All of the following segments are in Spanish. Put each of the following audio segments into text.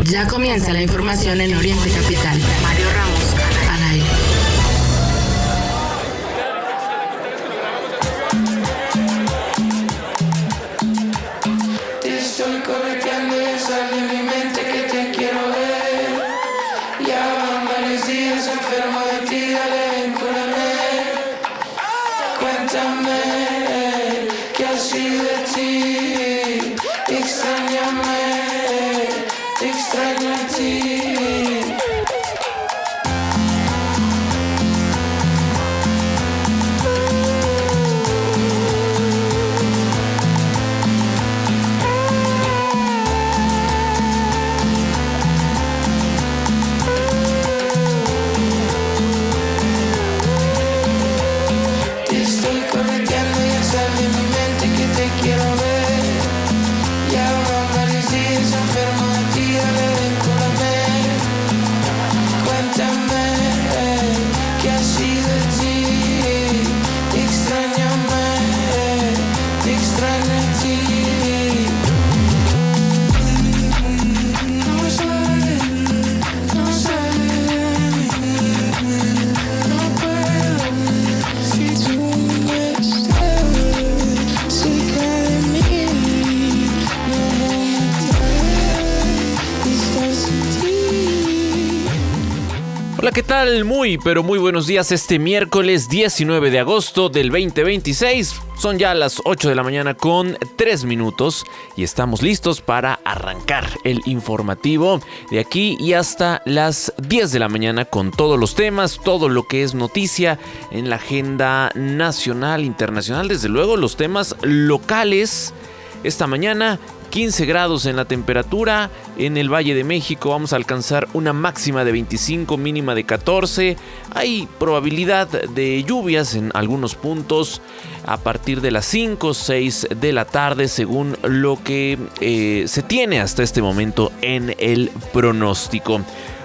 Ya comienza la información en Oriente Capital. Mario Ramos, al aire. Te estoy correteando y sale de mi mente que te quiero ver. Ya van varios días enfermo de ti, dale, ven, cúrame. Cuéntame qué ha sido de ti. Extrañame, te extraño a ti. Te estoy correteando y sale de mi mente que te quiero ver. Ya van varios días enfermo de ti, dale, ven, cúrame. Cuéntame qué ha sido de ti. Extrañame, te extraño a ti. No sale, no sale de mí. No puedo, si tú no estás cerca de mí. No voy a estar sin ti. Hola, ¿qué tal? Muy, pero muy buenos días este miércoles 19 de agosto del 2026. Son ya las 8 de la mañana con 3 minutos y estamos listos para arrancar el informativo de aquí y hasta las 10 de la mañana con todos los temas, todo lo que es noticia en la agenda nacional, internacional, desde luego los temas locales. Esta mañana 15 grados en la temperatura, en el Valle de México vamos a alcanzar una máxima de 25, mínima de 14. Hay probabilidad de lluvias en algunos puntos a partir de las 5 o 6 de la tarde, según lo que se tiene hasta este momento en el pronóstico.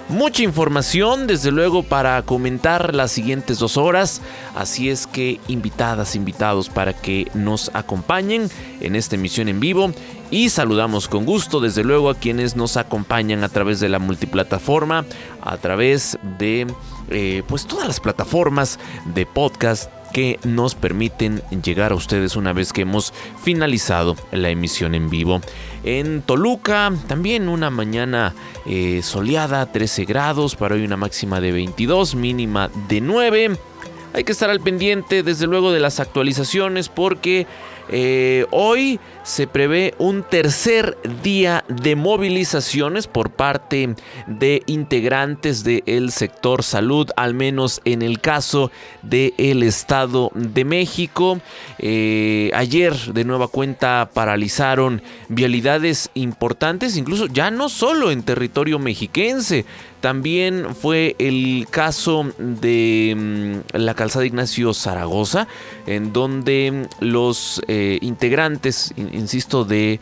Mucha información, desde luego, para comentar las siguientes 2 horas. Así es que invitadas, invitados para que nos acompañen en esta emisión en vivo. Y saludamos con gusto, desde luego, a quienes nos acompañan a través de la multiplataforma, a través de pues todas las plataformas de podcast que nos permiten llegar a ustedes una vez que hemos finalizado la emisión en vivo. En Toluca también una mañana soleada, 13 grados, para hoy una máxima de 22, mínima de 9. Hay que estar al pendiente desde luego de las actualizaciones porque hoy se prevé un tercer día de movilizaciones por parte de integrantes del sector salud, al menos en el caso del Estado de México. Ayer de nueva cuenta paralizaron vialidades importantes, incluso ya no solo en territorio mexiquense. También fue el caso de la calzada Ignacio Zaragoza, en donde los integrantes, insisto, del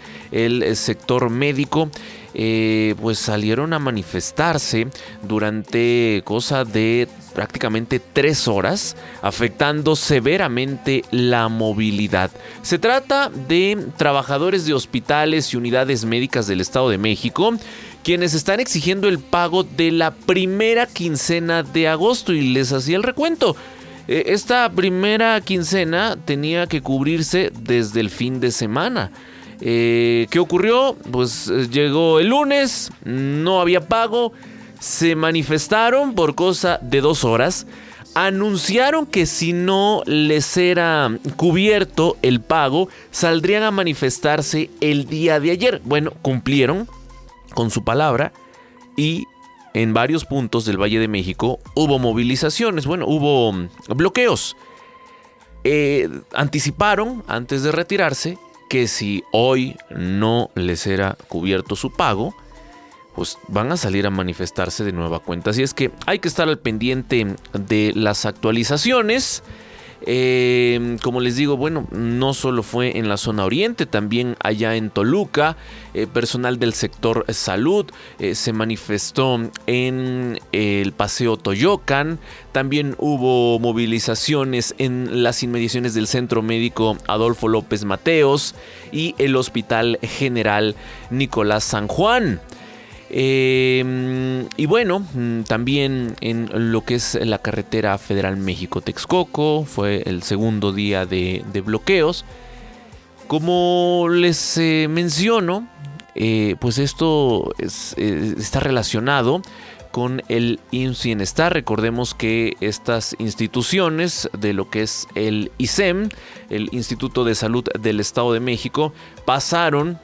sector médico, pues salieron a manifestarse durante cosa de prácticamente 3 horas, afectando severamente la movilidad. Se trata de trabajadores de hospitales y unidades médicas del Estado de México, quienes están exigiendo el pago de la primera quincena de agosto, y les hacía el recuento. Esta primera quincena tenía que cubrirse desde el fin de semana. ¿Qué ocurrió? Pues llegó el lunes, no había pago, se manifestaron por cosa de 2 horas, anunciaron que si no les era cubierto el pago, saldrían a manifestarse el día de ayer. Bueno, cumplieron con su palabra y en varios puntos del Valle de México hubo movilizaciones, hubo bloqueos. Anticiparon antes de retirarse que si hoy no les era cubierto su pago, pues van a salir a manifestarse de nueva cuenta. Así es que hay que estar al pendiente de las actualizaciones. Como les digo, no solo fue en la zona oriente, también allá en Toluca, personal del sector salud se manifestó en el Paseo Toyocan. También hubo movilizaciones en las inmediaciones del Centro Médico Adolfo López Mateos y el Hospital General Nicolás San Juan. Y bueno, también en lo que es la carretera federal México-Texcoco fue el segundo día de bloqueos. Como les menciono, pues esto está relacionado con el IMSS Bienestar. Recordemos que estas instituciones de lo que es el ISEM, el Instituto de Salud del Estado de México, pasaron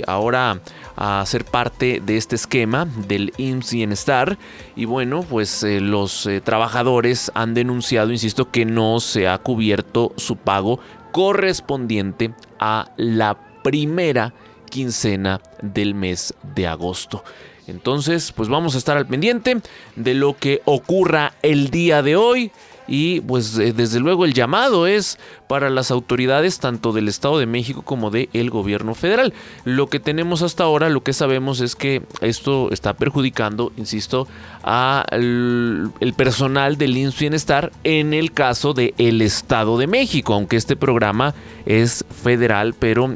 ahora a ser parte de este esquema del IMSS Bienestar. Y bueno, pues los trabajadores han denunciado, insisto, que no se ha cubierto su pago correspondiente a la primera quincena del mes de agosto. Entonces, pues vamos a estar al pendiente de lo que ocurra el día de hoy. Y pues desde luego el llamado es para las autoridades tanto del Estado de México como del gobierno federal. Lo que tenemos hasta ahora, lo que sabemos es que esto está perjudicando, insisto, al personal del IMSS Bienestar en el caso del Estado de México, aunque este programa es federal, pero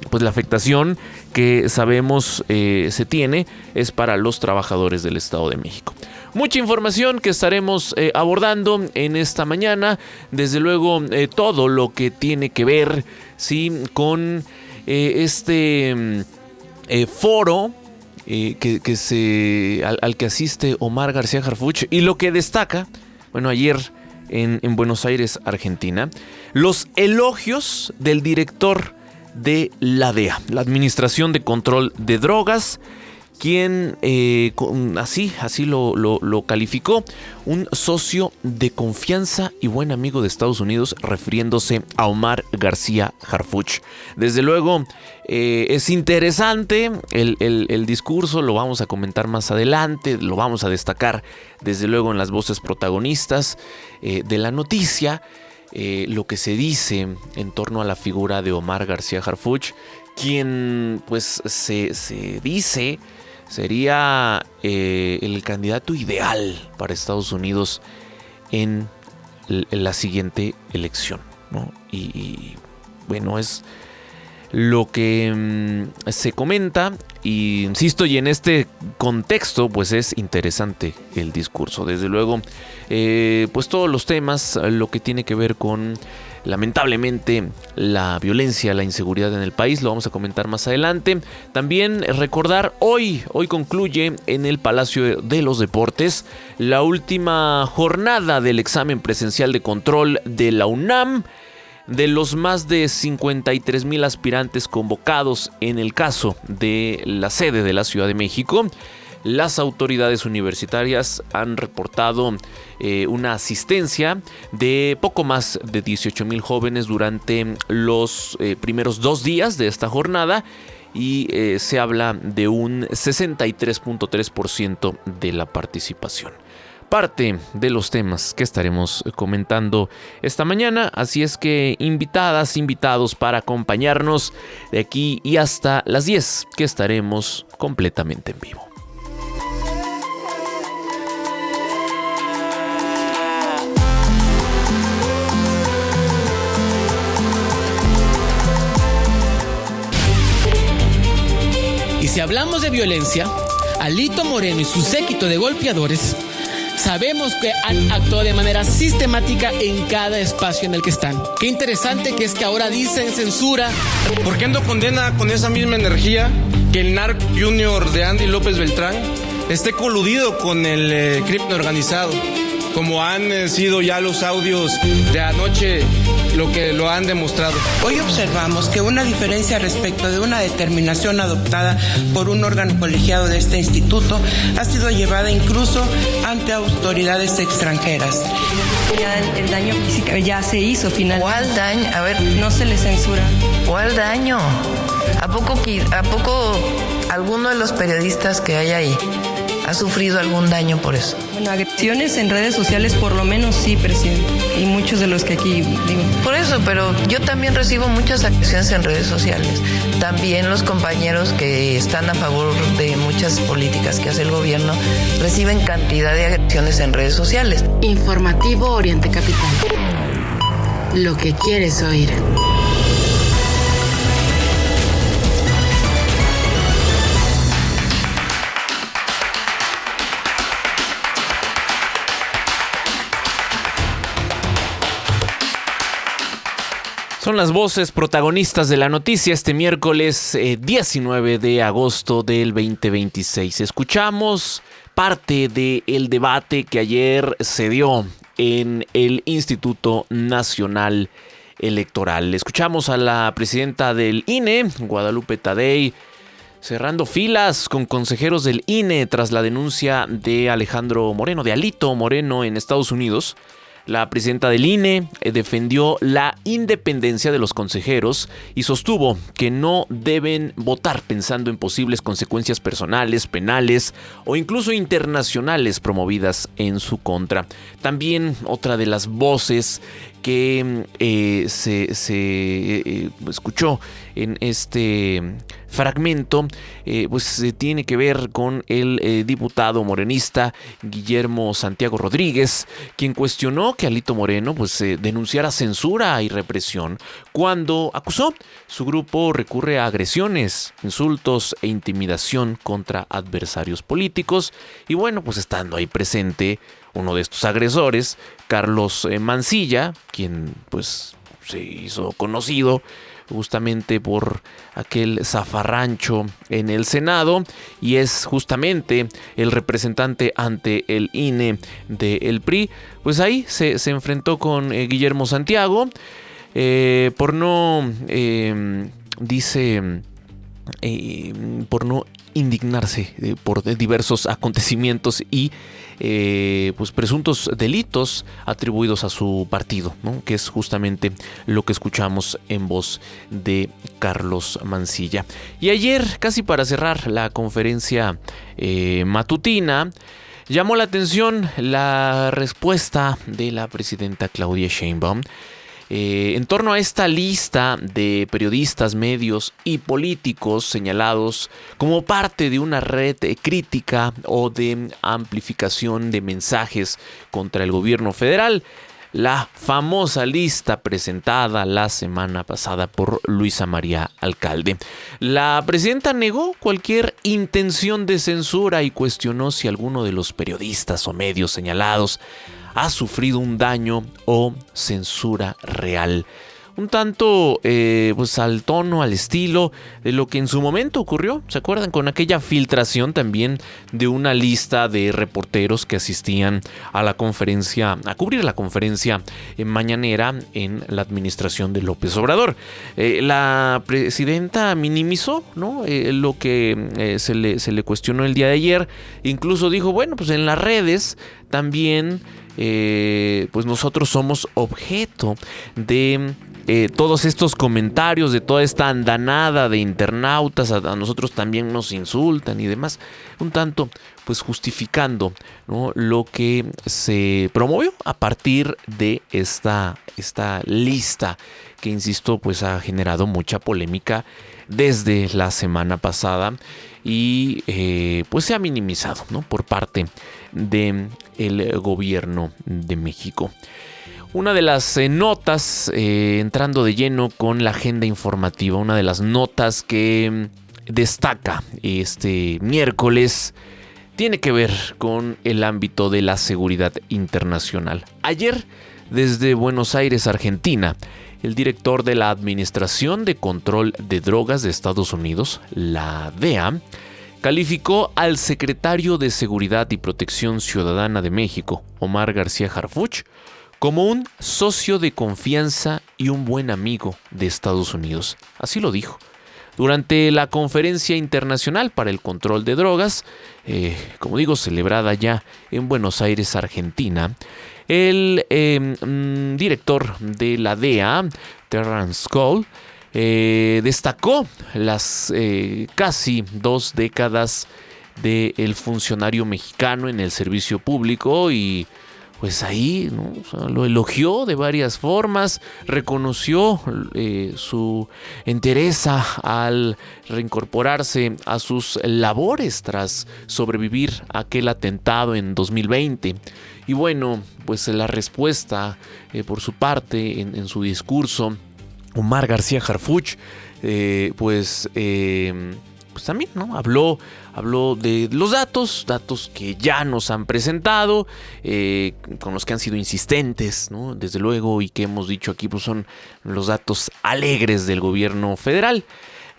pues la afectación que sabemos se tiene es para los trabajadores del Estado de México. Mucha información que estaremos abordando en esta mañana. Desde luego todo lo que tiene que ver, ¿sí?, con este foro al que asiste Omar García Harfuch. Y lo que destaca, bueno, ayer en Buenos Aires, Argentina, los elogios del director de la DEA, la Administración de Control de Drogas, quien así lo calificó, un socio de confianza y buen amigo de Estados Unidos, refiriéndose a Omar García Harfuch. Desde luego es interesante el discurso, lo vamos a comentar más adelante, lo vamos a destacar desde luego en las voces protagonistas de la noticia. Lo que se dice en torno a la figura de Omar García Harfuch, quien pues se dice sería el candidato ideal para Estados Unidos en la siguiente elección, ¿no? Y bueno, es lo que se comenta, y insisto, y en este contexto pues es interesante el discurso. Desde luego, pues todos los temas, lo que tiene que ver con lamentablemente la violencia, la inseguridad en el país, lo vamos a comentar más adelante. También recordar, hoy concluye en el Palacio de los Deportes la última jornada del examen presencial de control de la UNAM. De los más de 53,000 aspirantes convocados en el caso de la sede de la Ciudad de México, las autoridades universitarias han reportado una asistencia de poco más de 18,000 jóvenes durante los primeros 2 días de esta jornada, y se habla de un 63.3% de la participación. Parte de los temas que estaremos comentando esta mañana, así es que invitadas, invitados para acompañarnos de aquí y hasta las 10, que estaremos completamente en vivo. Y si hablamos de violencia, Alito Moreno y su séquito de golpeadores sabemos que han actuado de manera sistemática en cada espacio en el que están. Qué interesante que es que ahora dicen censura. ¿Por qué no condena con esa misma energía que el narco junior de Andy López Beltrán esté coludido con el crimen organizado? Como han sido ya los audios de anoche lo que lo han demostrado. Hoy observamos que una diferencia respecto de una determinación adoptada por un órgano colegiado de este instituto ha sido llevada incluso ante autoridades extranjeras. Ya el daño físico ya se hizo finalmente. ¿Cuál daño? A ver. No se le censura. ¿Cuál daño? ¿A poco alguno de los periodistas que hay ahí ha sufrido algún daño por eso? Bueno, agresiones en redes sociales por lo menos sí, presidente. Y muchos de los que aquí digo. Por eso, pero yo también recibo muchas agresiones en redes sociales. También los compañeros que están a favor de muchas políticas que hace el gobierno reciben cantidad de agresiones en redes sociales. Informativo Oriente Capital. Lo que quieres oír. Son las voces protagonistas de la noticia este miércoles 19 de agosto del 2026. Escuchamos parte del debate que ayer se dio en el Instituto Nacional Electoral. Escuchamos a la presidenta del INE, Guadalupe Tadei, cerrando filas con consejeros del INE tras la denuncia de Alejandro Moreno, de Alito Moreno en Estados Unidos. La presidenta del INE defendió la independencia de los consejeros y sostuvo que no deben votar pensando en posibles consecuencias personales, penales o incluso internacionales promovidas en su contra. También otra de las voces que se escuchó en este fragmento pues tiene que ver con el diputado morenista Guillermo Santiago Rodríguez, quien cuestionó que Alito Moreno pues denunciara censura y represión cuando acusó su grupo recurre a agresiones, insultos e intimidación contra adversarios políticos. Y bueno, pues estando ahí presente uno de estos agresores, Carlos Mancilla, quien pues se hizo conocido justamente por aquel zafarrancho en el Senado y es justamente el representante ante el INE del PRI, pues ahí se enfrentó con Guillermo Santiago por no indignarse por diversos acontecimientos y pues presuntos delitos atribuidos a su partido, ¿no? Que es justamente lo que escuchamos en voz de Carlos Mancilla. Y ayer, casi para cerrar la conferencia matutina, llamó la atención la respuesta de la presidenta Claudia Sheinbaum en torno a esta lista de periodistas, medios y políticos señalados como parte de una red crítica o de amplificación de mensajes contra el gobierno federal. La famosa lista presentada la semana pasada por Luisa María Alcalde. La presidenta negó cualquier intención de censura y cuestionó si alguno de los periodistas o medios señalados ha sufrido un daño o censura real. Un tanto pues al tono, al estilo de lo que en su momento ocurrió. ¿Se acuerdan? Con aquella filtración también de una lista de reporteros que asistían a la conferencia, a cubrir la conferencia mañanera en la administración de López Obrador. La presidenta minimizó, ¿no? Lo que se le cuestionó el día de ayer. Incluso dijo, bueno, pues en las redes también pues nosotros somos objeto de todos estos comentarios, de toda esta andanada de internautas, a nosotros también nos insultan y demás, un tanto pues justificando, ¿no?, lo que se promovió a partir de esta lista que, insisto, pues ha generado mucha polémica desde la semana pasada y pues se ha minimizado, ¿no?, por parte del gobierno de México. Una de las notas, entrando de lleno con la agenda informativa, una de las notas que destaca este miércoles tiene que ver con el ámbito de la seguridad internacional. Ayer, desde Buenos Aires, Argentina, el director de la Administración de Control de Drogas de Estados Unidos, la DEA, calificó al secretario de Seguridad y Protección Ciudadana de México, Omar García Harfuch, como un socio de confianza y un buen amigo de Estados Unidos. Así lo dijo. Durante la Conferencia Internacional para el Control de Drogas, como digo, celebrada ya en Buenos Aires, Argentina, el director de la DEA, Terrence Cole, destacó las casi 2 décadas del funcionario mexicano en el servicio público y pues ahí, ¿no?, o sea, lo elogió de varias formas, reconoció su entereza al reincorporarse a sus labores tras sobrevivir a aquel atentado en 2020. Y bueno, pues la respuesta por su parte en su discurso, Omar García Harfuch pues pues también, ¿no? Habló de los datos que ya nos han presentado, con los que han sido insistentes, ¿no? Desde luego, y que hemos dicho aquí, pues son los datos alegres del gobierno federal.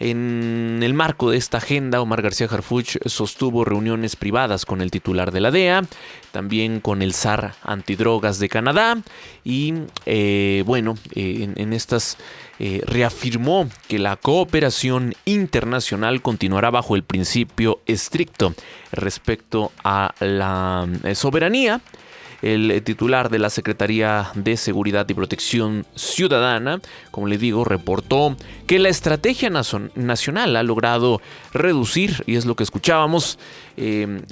En el marco de esta agenda, Omar García Harfuch sostuvo reuniones privadas con el titular de la DEA, también con el SAR Antidrogas de Canadá y en estas reafirmó que la cooperación internacional continuará bajo el principio estricto respecto a la soberanía. El titular de la Secretaría de Seguridad y Protección Ciudadana, como le digo, reportó que la estrategia nacional ha logrado reducir, y es lo que escuchábamos,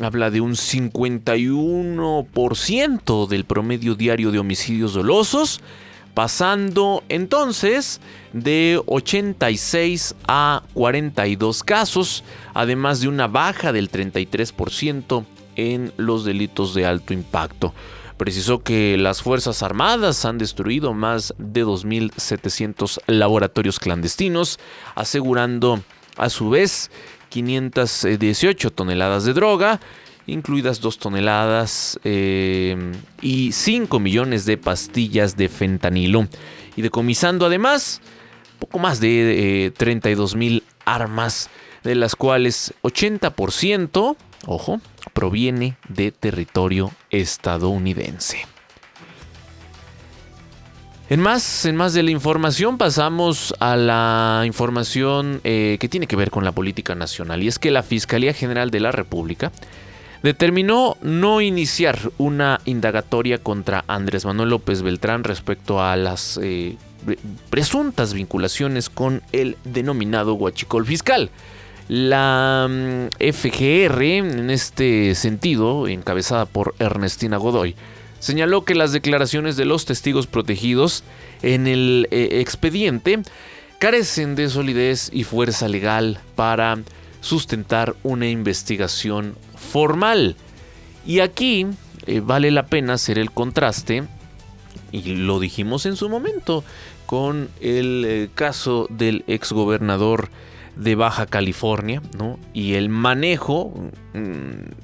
habla de un 51% del promedio diario de homicidios dolosos, pasando entonces de 86 a 42 casos, además de una baja del 33% en los delitos de alto impacto. Precisó que las Fuerzas Armadas han destruido más de 2.700 laboratorios clandestinos, asegurando a su vez 518 toneladas de droga, incluidas 2 toneladas y 5 millones de pastillas de fentanilo, y decomisando además poco más de 32,000 armas, de las cuales 80%, ojo, proviene de territorio estadounidense. En más de la información, pasamos a la información que tiene que ver con la política nacional, y es que la Fiscalía General de la República determinó no iniciar una indagatoria contra Andrés Manuel López Beltrán respecto a las presuntas vinculaciones con el denominado huachicol fiscal. La FGR, en este sentido, encabezada por Ernestina Godoy, señaló que las declaraciones de los testigos protegidos en el expediente carecen de solidez y fuerza legal para sustentar una investigación formal. Y aquí vale la pena hacer el contraste, y lo dijimos en su momento, con el caso del exgobernador de Baja California, ¿no? Y el manejo, un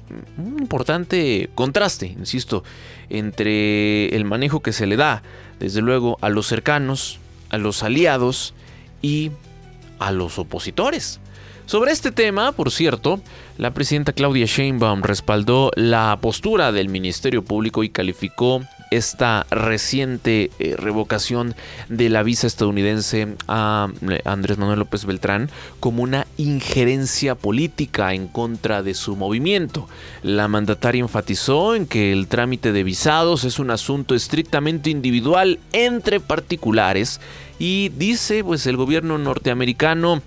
importante contraste, insisto, entre el manejo que se le da, desde luego, a los cercanos, a los aliados y a los opositores. Sobre este tema, por cierto, la presidenta Claudia Sheinbaum respaldó la postura del Ministerio Público y calificó esta reciente revocación de la visa estadounidense a Andrés Manuel López Beltrán como una injerencia política en contra de su movimiento. La mandataria enfatizó en que el trámite de visados es un asunto estrictamente individual entre particulares, y dice, pues el gobierno norteamericano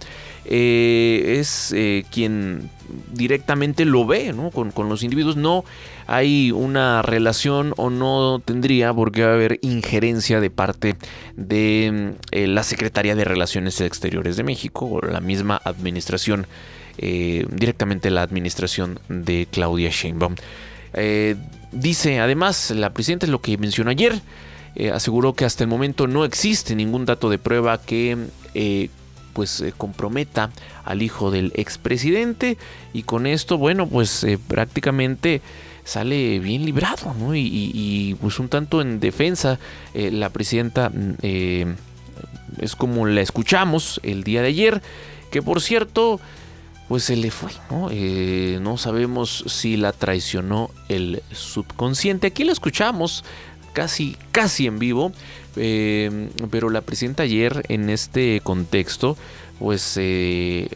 es quien directamente lo ve, ¿no? Con los individuos. No hay una relación, o no tendría por qué haber injerencia de parte de la Secretaría de Relaciones Exteriores de México, o la misma administración, directamente la administración de Claudia Sheinbaum. Dice además la presidenta, lo que mencionó ayer, aseguró que hasta el momento no existe ningún dato de prueba que comprometa al hijo del expresidente, y con esto, prácticamente sale bien librado, ¿no? Y pues un tanto en defensa, la presidenta es como la escuchamos el día de ayer, que por cierto, pues se le fue, ¿no? No sabemos si la traicionó el subconsciente. Aquí la escuchamos casi en vivo, pero la presidenta ayer en este contexto pues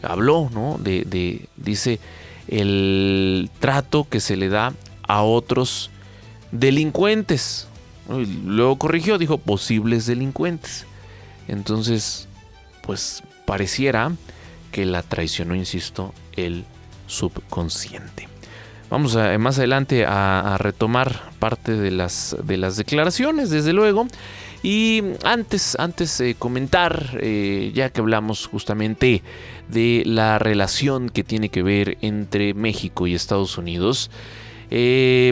habló, ¿no? Dice el trato que se le da a otros delincuentes. Luego corrigió, dijo posibles delincuentes. Entonces, pues pareciera que la traicionó, insisto, el subconsciente. Vamos más adelante a retomar parte de las declaraciones, desde luego. Y antes comentar, ya que hablamos justamente de la relación que tiene que ver entre México y Estados Unidos,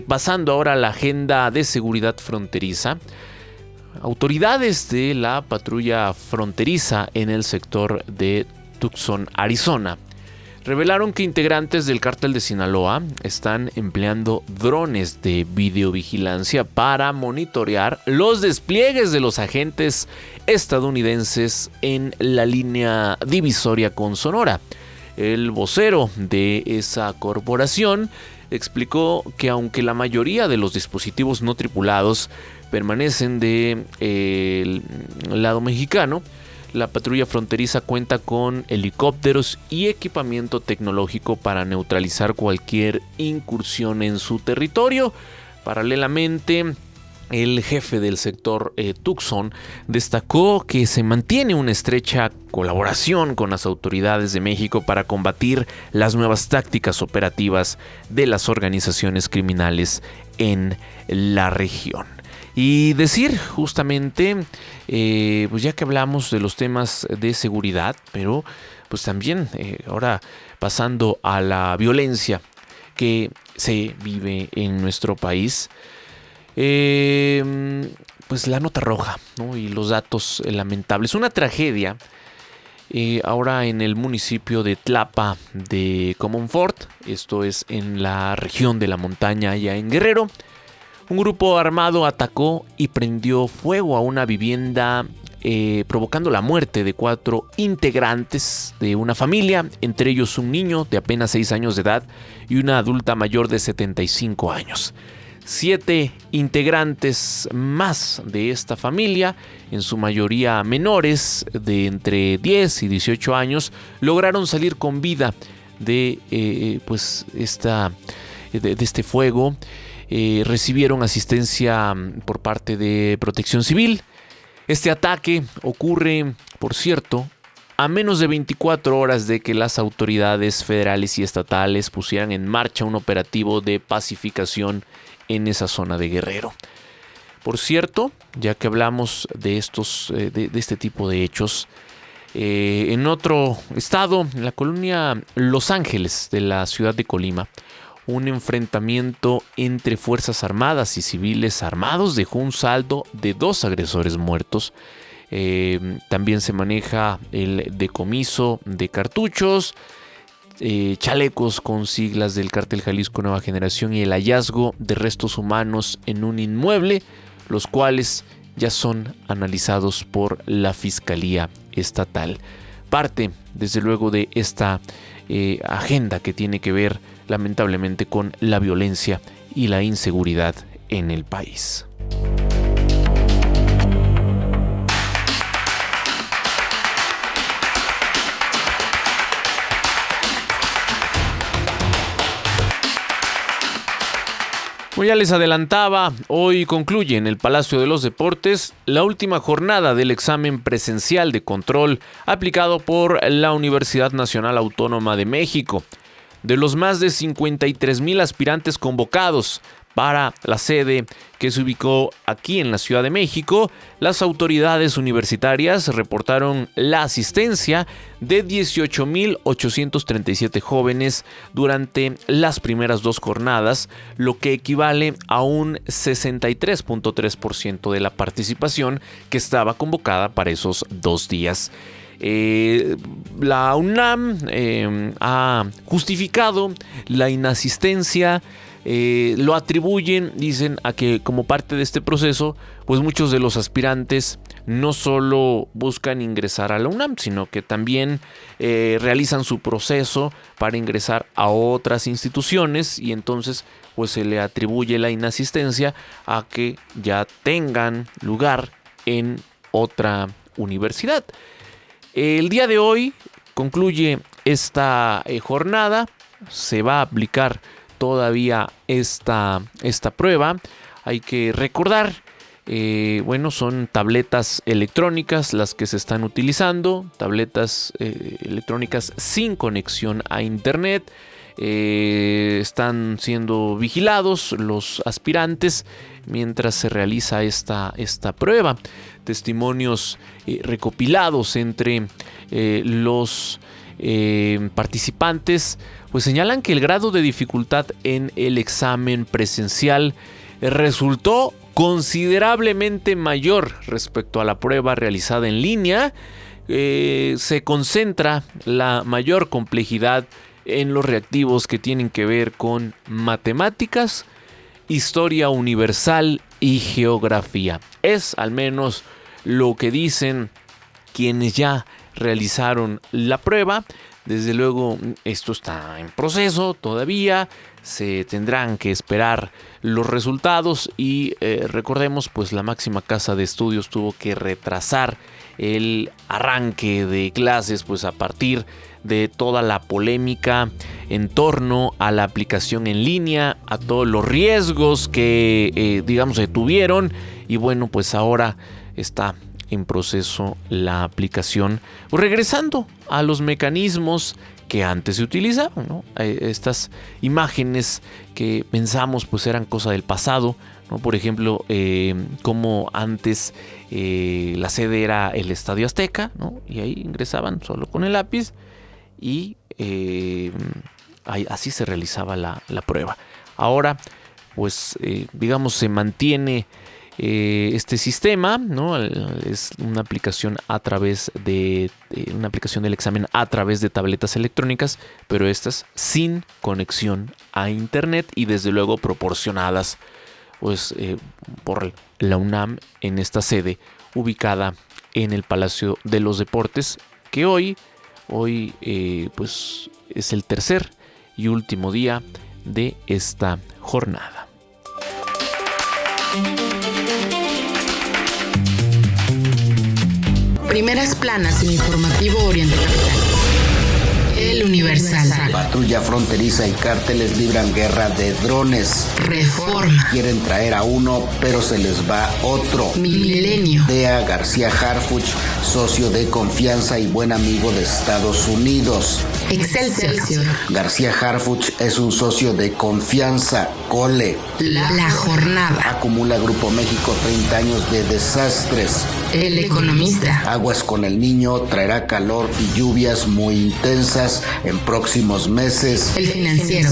pasando ahora a la agenda de seguridad fronteriza, autoridades de la patrulla fronteriza en el sector de Tucson, Arizona, revelaron que integrantes del cártel de Sinaloa están empleando drones de videovigilancia para monitorear los despliegues de los agentes estadounidenses en la línea divisoria con Sonora. El vocero de esa corporación explicó que aunque la mayoría de los dispositivos no tripulados permanecen del lado mexicano, la patrulla fronteriza cuenta con helicópteros y equipamiento tecnológico para neutralizar cualquier incursión en su territorio. Paralelamente, el jefe del sector Tucson destacó que se mantiene una estrecha colaboración con las autoridades de México para combatir las nuevas tácticas operativas de las organizaciones criminales en la región. Y decir justamente, pues ya que hablamos de los temas de seguridad, pero pues también ahora pasando a la violencia que se vive en nuestro país, pues la nota roja, ¿no? Y los datos lamentables. Una tragedia ahora en el municipio de Tlapa de Comonfort, esto es en la región de la montaña allá en Guerrero. Un grupo armado atacó y prendió fuego a una vivienda, provocando la muerte de 4 integrantes de una familia, entre ellos un niño de apenas 6 años de edad y una adulta mayor de 75 años. 7 integrantes más de esta familia, en su mayoría menores de entre 10 y 18 años, lograron salir con vida de este fuego. Recibieron asistencia por parte de Protección Civil. Este ataque ocurre, por cierto, a menos de 24 horas de que las autoridades federales y estatales pusieran en marcha un operativo de pacificación en esa zona de Guerrero. Por cierto, ya que hablamos de este tipo de hechos, en otro estado, en la colonia Los Ángeles de la ciudad de Colima, un enfrentamiento entre fuerzas armadas y civiles armados dejó un saldo de 2 agresores muertos. También se maneja el decomiso de cartuchos, chalecos con siglas del Cártel Jalisco Nueva Generación y el hallazgo de restos humanos en un inmueble, los cuales ya son analizados por la Fiscalía Estatal. Parte, desde luego, de esta agenda que tiene que ver lamentablemente con la violencia y la inseguridad en el país. Como ya les adelantaba, hoy concluye en el Palacio de los Deportes la última jornada del examen presencial de control aplicado por la Universidad Nacional Autónoma de México. De los más de 53,000 aspirantes convocados para la sede que se ubicó aquí en la Ciudad de México, las autoridades universitarias reportaron la asistencia de 18,837 jóvenes durante las primeras 2 jornadas, lo que equivale a un 63.3% de la participación que estaba convocada para esos 2 días. La UNAM ha justificado la inasistencia, lo atribuyen, dicen, a que como parte de este proceso, pues muchos de los aspirantes no solo buscan ingresar a la UNAM, sino que también realizan su proceso para ingresar a otras instituciones y entonces pues se le atribuye la inasistencia a que ya tengan lugar en otra universidad. El día de hoy concluye esta jornada, se va a aplicar todavía esta prueba. Hay que recordar, son tabletas electrónicas las que se están utilizando, tabletas electrónicas sin conexión a internet. Están siendo vigilados los aspirantes mientras se realiza esta prueba. Testimonios recopilados entre los participantes pues señalan que el grado de dificultad en el examen presencial resultó considerablemente mayor respecto a la prueba realizada en línea. Se concentra la mayor complejidad en los reactivos que tienen que ver con matemáticas, historia universal y geografía. Es al menos lo que dicen quienes ya realizaron la prueba. Desde luego esto está en proceso todavía, se tendrán que esperar los resultados y recordemos, pues la máxima casa de estudios tuvo que retrasar el arranque de clases, pues a partir de toda la polémica en torno a la aplicación en línea, a todos los riesgos que se tuvieron, y bueno, pues ahora está en proceso la aplicación, pues regresando a los mecanismos que antes se utilizaban, ¿no? Estas imágenes que pensamos pues eran cosa del pasado, ¿no? Por ejemplo, como antes la sede era el Estadio Azteca, ¿no? Y ahí ingresaban solo con el lápiz y así se realizaba la prueba. Ahora, pues se mantiene este sistema, ¿no? Es una aplicación a través de una aplicación del examen a través de tabletas electrónicas, pero estas sin conexión a internet y desde luego proporcionadas pues por la UNAM en esta sede ubicada en el Palacio de los Deportes, que hoy pues es el tercer y último día de esta jornada. Primeras planas en Informativo Oriente Capital. El Universal. Patrulla fronteriza y cárteles libran guerra de drones. Reforma. Quieren traer a uno, pero se les va otro. Milenio. Dea García Harfuch, socio de confianza y buen amigo de Estados Unidos. Excelsior. García Harfuch es un socio de confianza. Cole. La jornada. Acumula Grupo México 30 años de desastres. El Economista. Aguas con el Niño traerá calor y lluvias muy intensas en próximos meses. El Financiero.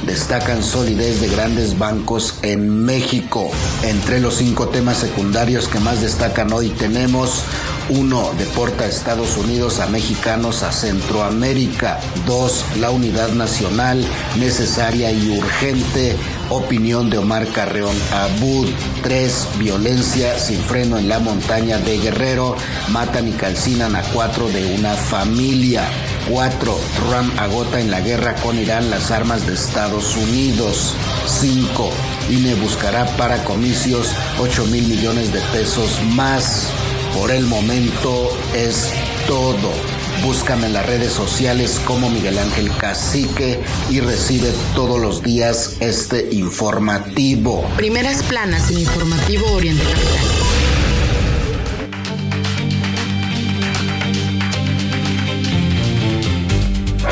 Destacan solidez de grandes bancos en México. Entre los 5 temas secundarios que más destacan hoy tenemos: 1. Deporta a Estados Unidos a mexicanos a Centroamérica. 2. La unidad nacional, necesaria y urgente. Opinión de Omar Carreón Abud. 3. Violencia sin freno en la montaña de Guerrero. Matan y calcinan a 4 de una familia. 4. Trump agota en la guerra con Irán las armas de Estados Unidos. 5. INE buscará para comicios 8,000 millones de pesos más. Por el momento es todo. Búscame en las redes sociales como Miguel Ángel Cacique y recibe todos los días este informativo. Primeras planas en Informativo Oriente Capital.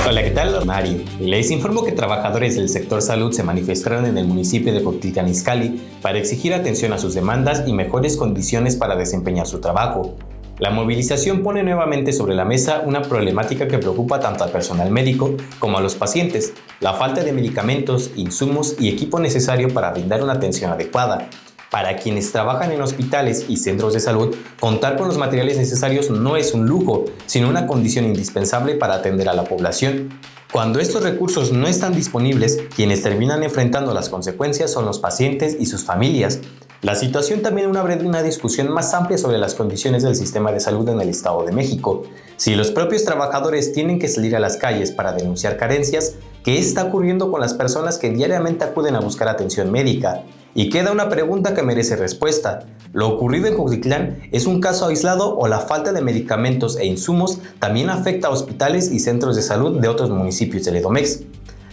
Hola, ¿qué tal? Mario. Les informo que trabajadores del sector salud se manifestaron en el municipio de Cuautitlán Izcalli para exigir atención a sus demandas y mejores condiciones para desempeñar su trabajo. La movilización pone nuevamente sobre la mesa una problemática que preocupa tanto al personal médico como a los pacientes: la falta de medicamentos, insumos y equipo necesario para brindar una atención adecuada. Para quienes trabajan en hospitales y centros de salud, contar con los materiales necesarios no es un lujo, sino una condición indispensable para atender a la población. Cuando estos recursos no están disponibles, quienes terminan enfrentando las consecuencias son los pacientes y sus familias. La situación también abre una discusión más amplia sobre las condiciones del sistema de salud en el Estado de México. Si los propios trabajadores tienen que salir a las calles para denunciar carencias, ¿qué está ocurriendo con las personas que diariamente acuden a buscar atención médica? Y queda una pregunta que merece respuesta: ¿lo ocurrido en Cuautitlán es un caso aislado o la falta de medicamentos e insumos también afecta a hospitales y centros de salud de otros municipios del Edomex?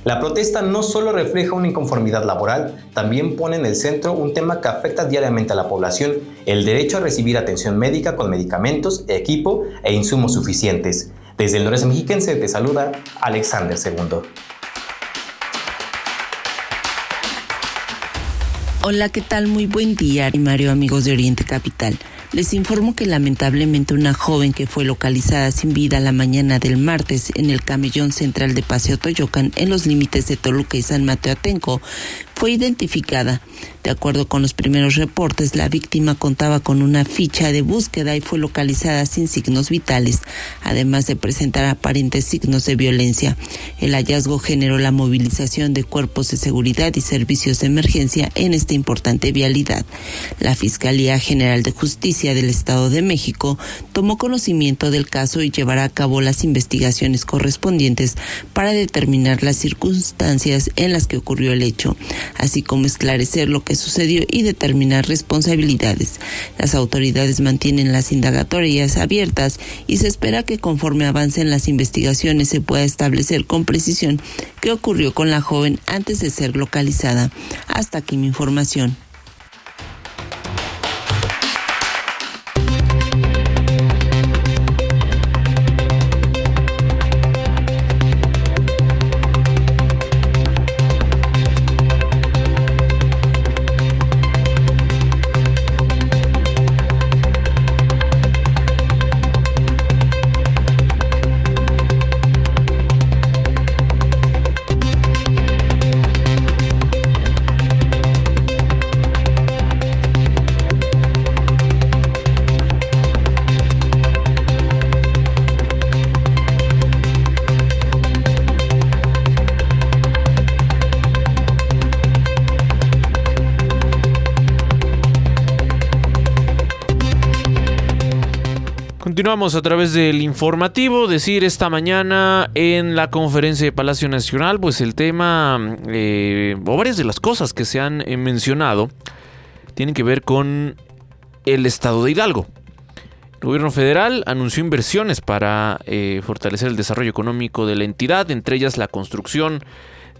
La protesta no solo refleja una inconformidad laboral, también pone en el centro un tema que afecta diariamente a la población: el derecho a recibir atención médica con medicamentos, equipo e insumos suficientes. Desde el noreste mexiquense te saluda Alexander II. Hola, ¿qué tal? Muy buen día, Mario, amigos de Oriente Capital. Les informo que lamentablemente una joven que fue localizada sin vida la mañana del martes en el camellón central de Paseo Toyocan, en los límites de Toluca y San Mateo Atenco, fue identificada. De acuerdo con los primeros reportes, la víctima contaba con una ficha de búsqueda y fue localizada sin signos vitales, además de presentar aparentes signos de violencia. El hallazgo generó la movilización de cuerpos de seguridad y servicios de emergencia en esta importante vialidad. La Fiscalía General de Justicia del Estado de México tomó conocimiento del caso y llevará a cabo las investigaciones correspondientes para determinar las circunstancias en las que ocurrió el hecho, así como esclarecer lo que sucedió y determinar responsabilidades. Las autoridades mantienen las indagatorias abiertas y se espera que conforme avancen las investigaciones se pueda establecer con precisión qué ocurrió con la joven antes de ser localizada. Hasta aquí mi información. Continuamos a través del informativo. Decir esta mañana en la conferencia de Palacio Nacional, pues el tema o varias de las cosas que se han mencionado tienen que ver con el estado de Hidalgo. El gobierno federal anunció inversiones para fortalecer el desarrollo económico de la entidad, entre ellas la construcción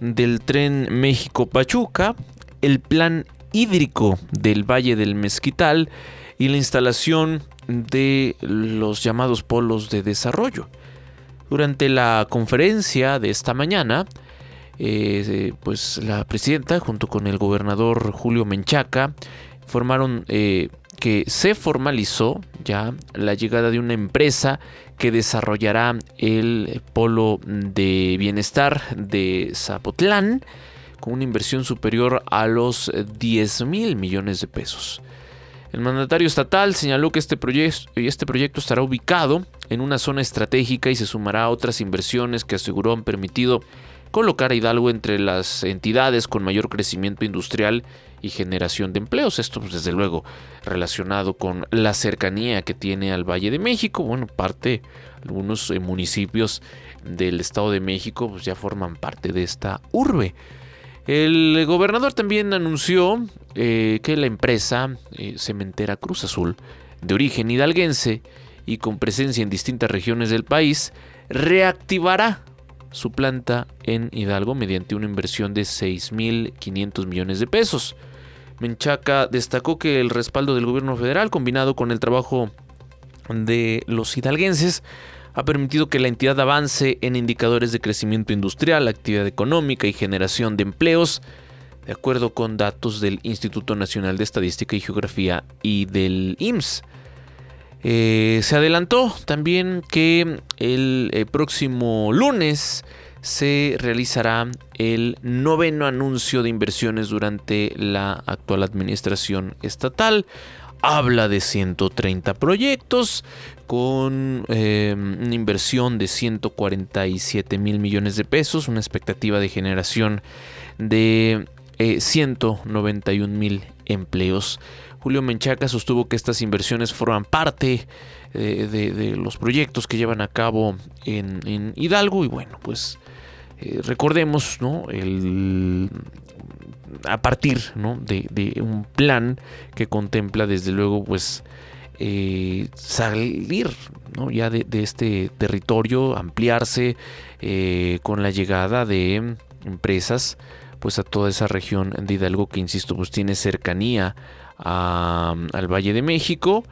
del tren México-Pachuca, el plan hídrico del Valle del Mezquital y la instalación de los llamados polos de desarrollo. Durante la conferencia de esta mañana, pues la presidenta junto con el gobernador Julio Menchaca informaron que se formalizó ya la llegada de una empresa que desarrollará el polo de bienestar de Zapotlán con una inversión superior a los 10,000 millones de pesos. El mandatario estatal señaló que este proyecto estará ubicado en una zona estratégica y se sumará a otras inversiones que aseguró han permitido colocar a Hidalgo entre las entidades con mayor crecimiento industrial y generación de empleos. Esto, pues, desde luego, relacionado con la cercanía que tiene al Valle de México. Bueno, algunos municipios del Estado de México pues, ya forman parte de esta urbe. El gobernador también anunció que la empresa cementera Cruz Azul, de origen hidalguense y con presencia en distintas regiones del país, reactivará su planta en Hidalgo mediante una inversión de 6,500 millones de pesos. Menchaca destacó que el respaldo del gobierno federal, combinado con el trabajo de los hidalguenses, ha permitido que la entidad avance en indicadores de crecimiento industrial, actividad económica y generación de empleos, de acuerdo con datos del Instituto Nacional de Estadística y Geografía y del IMSS. Se adelantó también que el próximo lunes se realizará el 9º anuncio de inversiones durante la actual administración estatal. Habla de 130 proyectos con una inversión de 147,000 millones de pesos, una expectativa de generación de 191,000 empleos. Julio Menchaca sostuvo que estas inversiones forman parte de los proyectos que llevan a cabo en Hidalgo y bueno, pues recordemos, ¿no? A partir, ¿no? de un plan que contempla desde luego pues salir, ¿no? ya de este territorio, ampliarse con la llegada de empresas pues a toda esa región de Hidalgo que insisto pues tiene cercanía al Valle de México.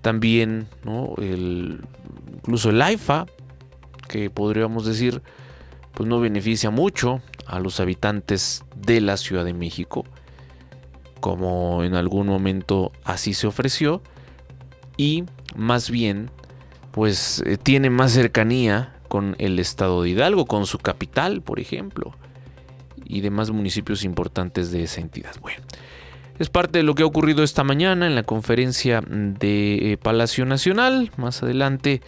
También, ¿no? Incluso el AIFA, que podríamos decir pues no beneficia mucho a los habitantes de la Ciudad de México, como en algún momento así se ofreció, y más bien pues tiene más cercanía con el estado de Hidalgo, con su capital, por ejemplo, y demás municipios importantes de esa entidad. Bueno, es parte de lo que ha ocurrido esta mañana en la conferencia de Palacio Nacional. Más adelante,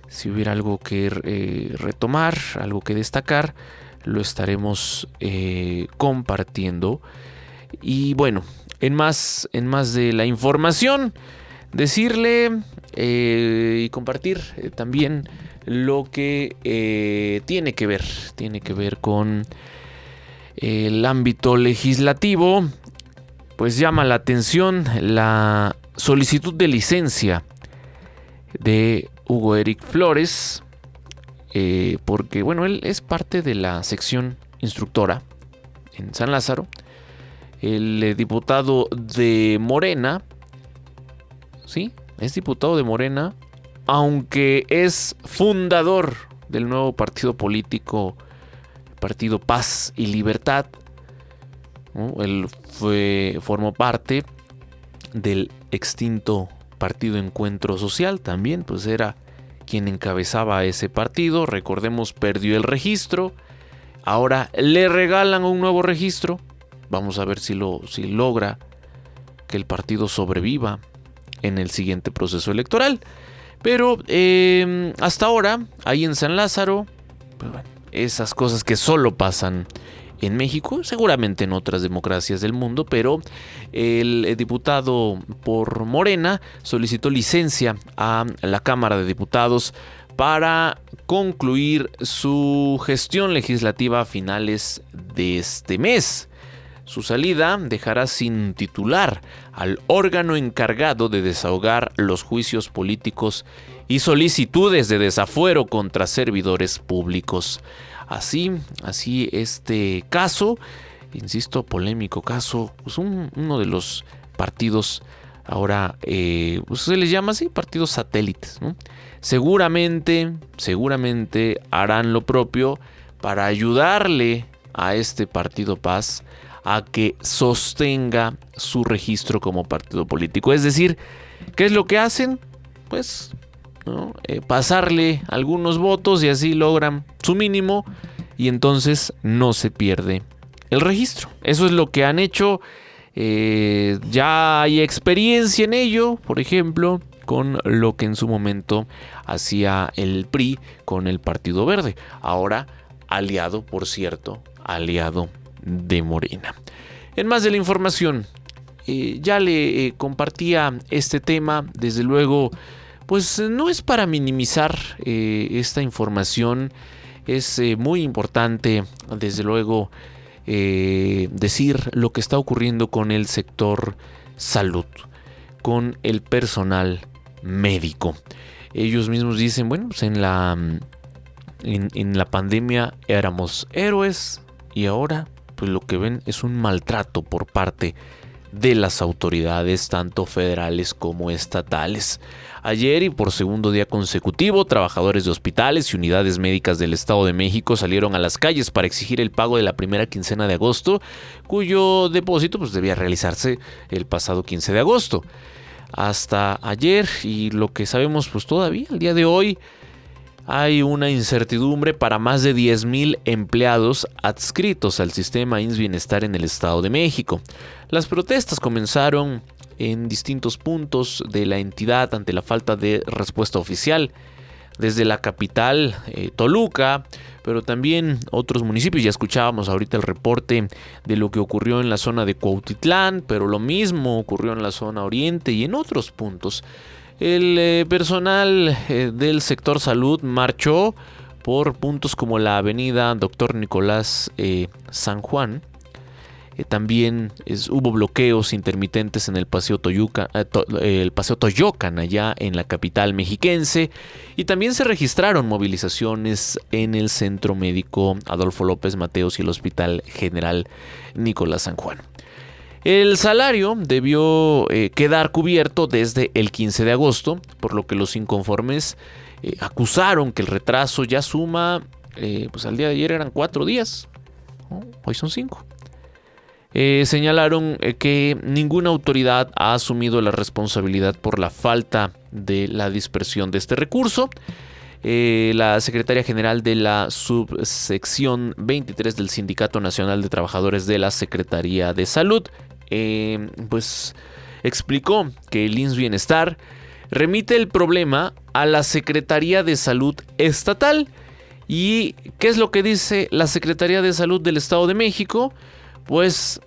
si hubiera algo que retomar, algo que destacar, lo estaremos compartiendo. Y bueno, en más de la información, decirle y compartir también lo que tiene que ver con el ámbito legislativo. Pues llama la atención la solicitud de licencia de Hugo Eric Flores, porque bueno, él es parte de la sección instructora en San Lázaro. El diputado de Morena, sí, es diputado de Morena, aunque es fundador del nuevo partido político, Partido Paz y Libertad, ¿no? Él formó parte del extinto Partido Encuentro Social, también pues era quien encabezaba ese partido. Recordemos, perdió el registro, ahora le regalan un nuevo registro. Vamos a ver si logra que el partido sobreviva en el siguiente proceso electoral. Pero hasta ahora, ahí en San Lázaro, pues bueno, esas cosas que solo pasan en México, seguramente en otras democracias del mundo, pero el diputado por Morena solicitó licencia a la Cámara de Diputados para concluir su gestión legislativa a finales de este mes. Su salida dejará sin titular al órgano encargado de desahogar los juicios políticos y solicitudes de desafuero contra servidores públicos. Así este caso, insisto, polémico caso, pues uno de los partidos ahora, pues se les llama así, partidos satélites, ¿no? Seguramente harán lo propio para ayudarle a este Partido Paz a que sostenga su registro como partido político. Es decir, ¿qué es lo que hacen? Pues ¿no? Pasarle algunos votos y así logran su mínimo y entonces no se pierde el registro. Eso es lo que han hecho. Ya hay experiencia en ello, por ejemplo, con lo que en su momento hacía el PRI con el Partido Verde. Ahora aliado, por cierto, aliado de Morena. En más de la información, ya le compartía este tema. Desde luego, pues no es para minimizar esta información. Es muy importante, desde luego, decir lo que está ocurriendo con el sector salud, con el personal médico. Ellos mismos dicen, bueno, pues en la pandemia éramos héroes y ahora pues lo que ven es un maltrato por parte de las autoridades, tanto federales como estatales. Ayer y por segundo día consecutivo, trabajadores de hospitales y unidades médicas del Estado de México salieron a las calles para exigir el pago de la primera quincena de agosto, cuyo depósito pues debía realizarse el pasado 15 de agosto. Hasta ayer, y lo que sabemos pues todavía, el día de hoy, hay una incertidumbre para más de 10,000 empleados adscritos al sistema IMSS Bienestar en el Estado de México. Las protestas comenzaron en distintos puntos de la entidad ante la falta de respuesta oficial. Desde la capital, Toluca, pero también otros municipios. Ya escuchábamos ahorita el reporte de lo que ocurrió en la zona de Cuautitlán, pero lo mismo ocurrió en la zona oriente y en otros puntos. El personal del sector salud marchó por puntos como la avenida Dr. Nicolás San Juan. También hubo bloqueos intermitentes en el Paseo Toyocan, allá en la capital mexiquense. Y también se registraron movilizaciones en el Centro Médico Adolfo López Mateos y el Hospital General Nicolás San Juan. El salario debió quedar cubierto desde el 15 de agosto, por lo que los inconformes acusaron que el retraso ya suma, pues al día de ayer eran 4 días, ¿no? Hoy son 5. Señalaron que ninguna autoridad ha asumido la responsabilidad por la falta de la dispersión de este recurso. la secretaria general de la subsección 23 del Sindicato Nacional de Trabajadores de la Secretaría de Salud, pues explicó que el IMSS Bienestar remite el problema a la Secretaría de Salud Estatal. ¿Y qué es lo que dice la Secretaría de Salud del Estado de México? Pues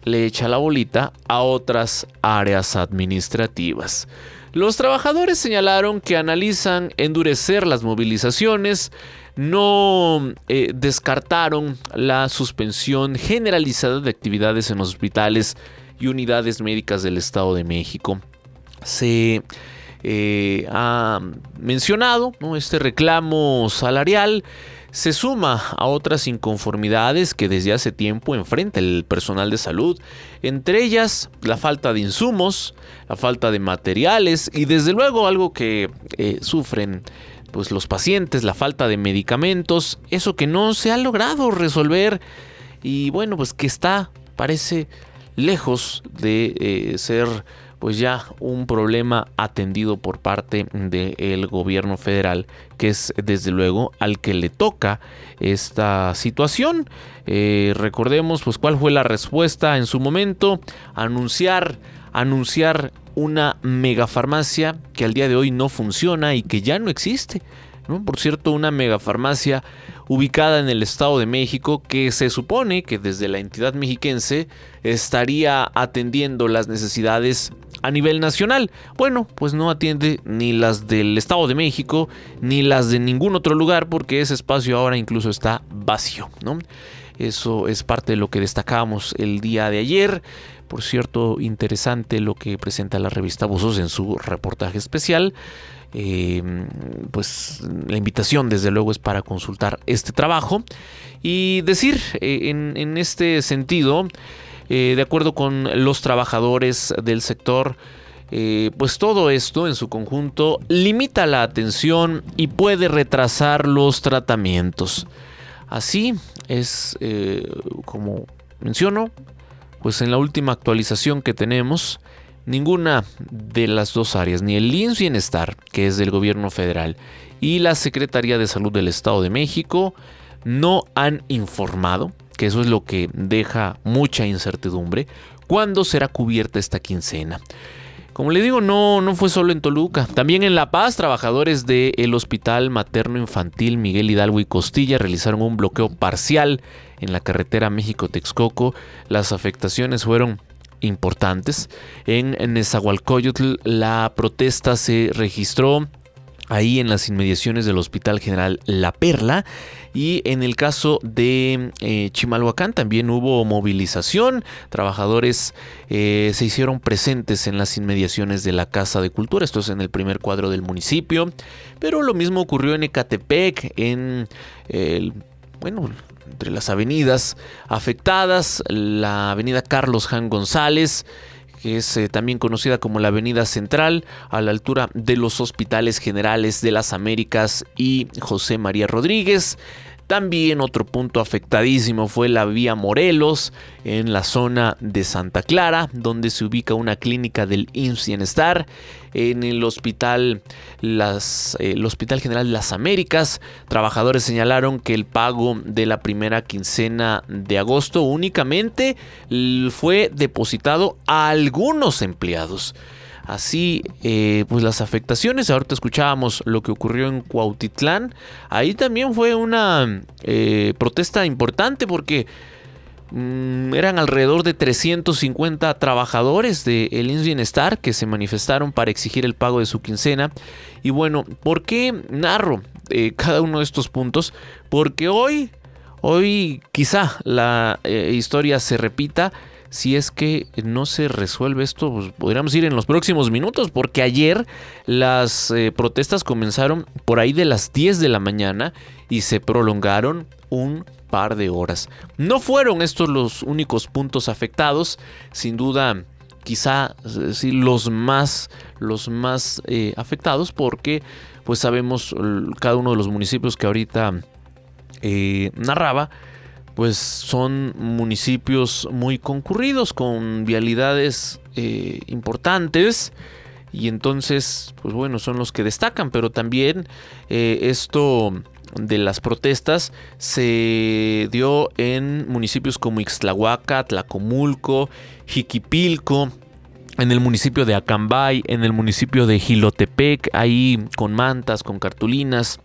le echa la bolita a otras áreas administrativas. Los trabajadores señalaron que analizan endurecer las movilizaciones, no descartaron la suspensión generalizada de actividades en hospitales y unidades médicas del Estado de México. Se ha mencionado, ¿no?, este reclamo salarial se suma a otras inconformidades que desde hace tiempo enfrenta el personal de salud, entre ellas la falta de insumos, la falta de materiales y desde luego algo que sufren pues los pacientes, la falta de medicamentos, eso que no se ha logrado resolver y bueno, pues que parece lejos de ser pues ya un problema atendido por parte del gobierno federal, que es desde luego al que le toca esta situación. Recordemos pues cuál fue la respuesta en su momento: anunciar una megafarmacia que al día de hoy no funciona y que ya no existe, ¿no? Por cierto, una megafarmacia ubicada en el Estado de México que se supone que desde la entidad mexiquense estaría atendiendo las necesidades a nivel nacional. Bueno, pues no atiende ni las del Estado de México ni las de ningún otro lugar, porque ese espacio ahora incluso está vacío, ¿no? Eso es parte de lo que destacábamos el día de ayer. Por cierto, interesante lo que presenta la revista Buzos en su reportaje especial. Pues la invitación desde luego es para consultar este trabajo y decir en este sentido, de acuerdo con los trabajadores del sector, pues todo esto en su conjunto limita la atención y puede retrasar los tratamientos. Así es, como menciono, pues en la última actualización que tenemos, ninguna de las dos áreas, ni el IMSS Bienestar, que es del gobierno federal, y la Secretaría de Salud del Estado de México, no han informado, que eso es lo que deja mucha incertidumbre, cuándo será cubierta esta quincena. Como le digo, no fue solo en Toluca. También en La Paz, trabajadores del Hospital Materno Infantil Miguel Hidalgo y Costilla realizaron un bloqueo parcial en la carretera México-Texcoco. Las afectaciones fueron importantes. En Nezahualcóyotl la protesta se registró ahí en las inmediaciones del Hospital General La Perla, y en el caso de Chimalhuacán también hubo movilización. Trabajadores se hicieron presentes en las inmediaciones de la Casa de Cultura, esto es en el primer cuadro del municipio, pero lo mismo ocurrió en Ecatepec, entre las avenidas afectadas, la avenida Carlos Jan González, que es también conocida como la Avenida Central, a la altura de los Hospitales Generales de las Américas y José María Rodríguez. También otro punto afectadísimo fue la vía Morelos, en la zona de Santa Clara, donde se ubica una clínica del IMSS Bienestar. En el Hospital General de las Américas, trabajadores señalaron que el pago de la primera quincena de agosto únicamente fue depositado a algunos empleados. Así, pues las afectaciones. Ahorita escuchábamos lo que ocurrió en Cuautitlán. Ahí también fue una protesta importante porque eran alrededor de 350 trabajadores del IMSS Bienestar que se manifestaron para exigir el pago de su quincena. Y bueno, ¿por qué narro cada uno de estos puntos? Porque hoy quizá la historia se repita. Si es que no se resuelve esto, pues podríamos ir en los próximos minutos, porque ayer las protestas comenzaron por ahí de las 10 de la mañana y se prolongaron un par de horas. No fueron estos los únicos puntos afectados, sin duda quizá sí los más afectados, porque pues sabemos cada uno de los municipios que ahorita narraba, pues son municipios muy concurridos, con vialidades importantes, y entonces, pues bueno, son los que destacan, pero también esto de las protestas se dio en municipios como Ixtlahuaca, Tlacomulco, Jiquipilco, en el municipio de Acambay, en el municipio de Jilotepec, ahí con mantas, con cartulinas,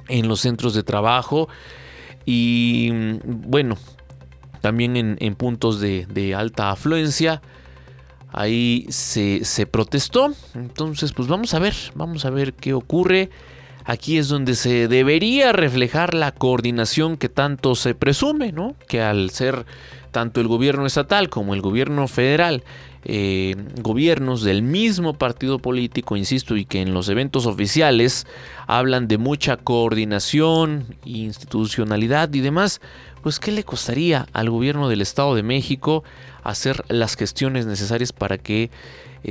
en los centros de trabajo y bueno, también en puntos de alta afluencia. Ahí se protestó. Entonces, pues vamos a ver qué ocurre. Aquí es donde se debería reflejar la coordinación que tanto se presume, ¿no? Que al ser tanto el gobierno estatal como el gobierno federal, gobiernos del mismo partido político, insisto, y que en los eventos oficiales hablan de mucha coordinación, institucionalidad y demás, pues ¿qué le costaría al gobierno del Estado de México hacer las gestiones necesarias para que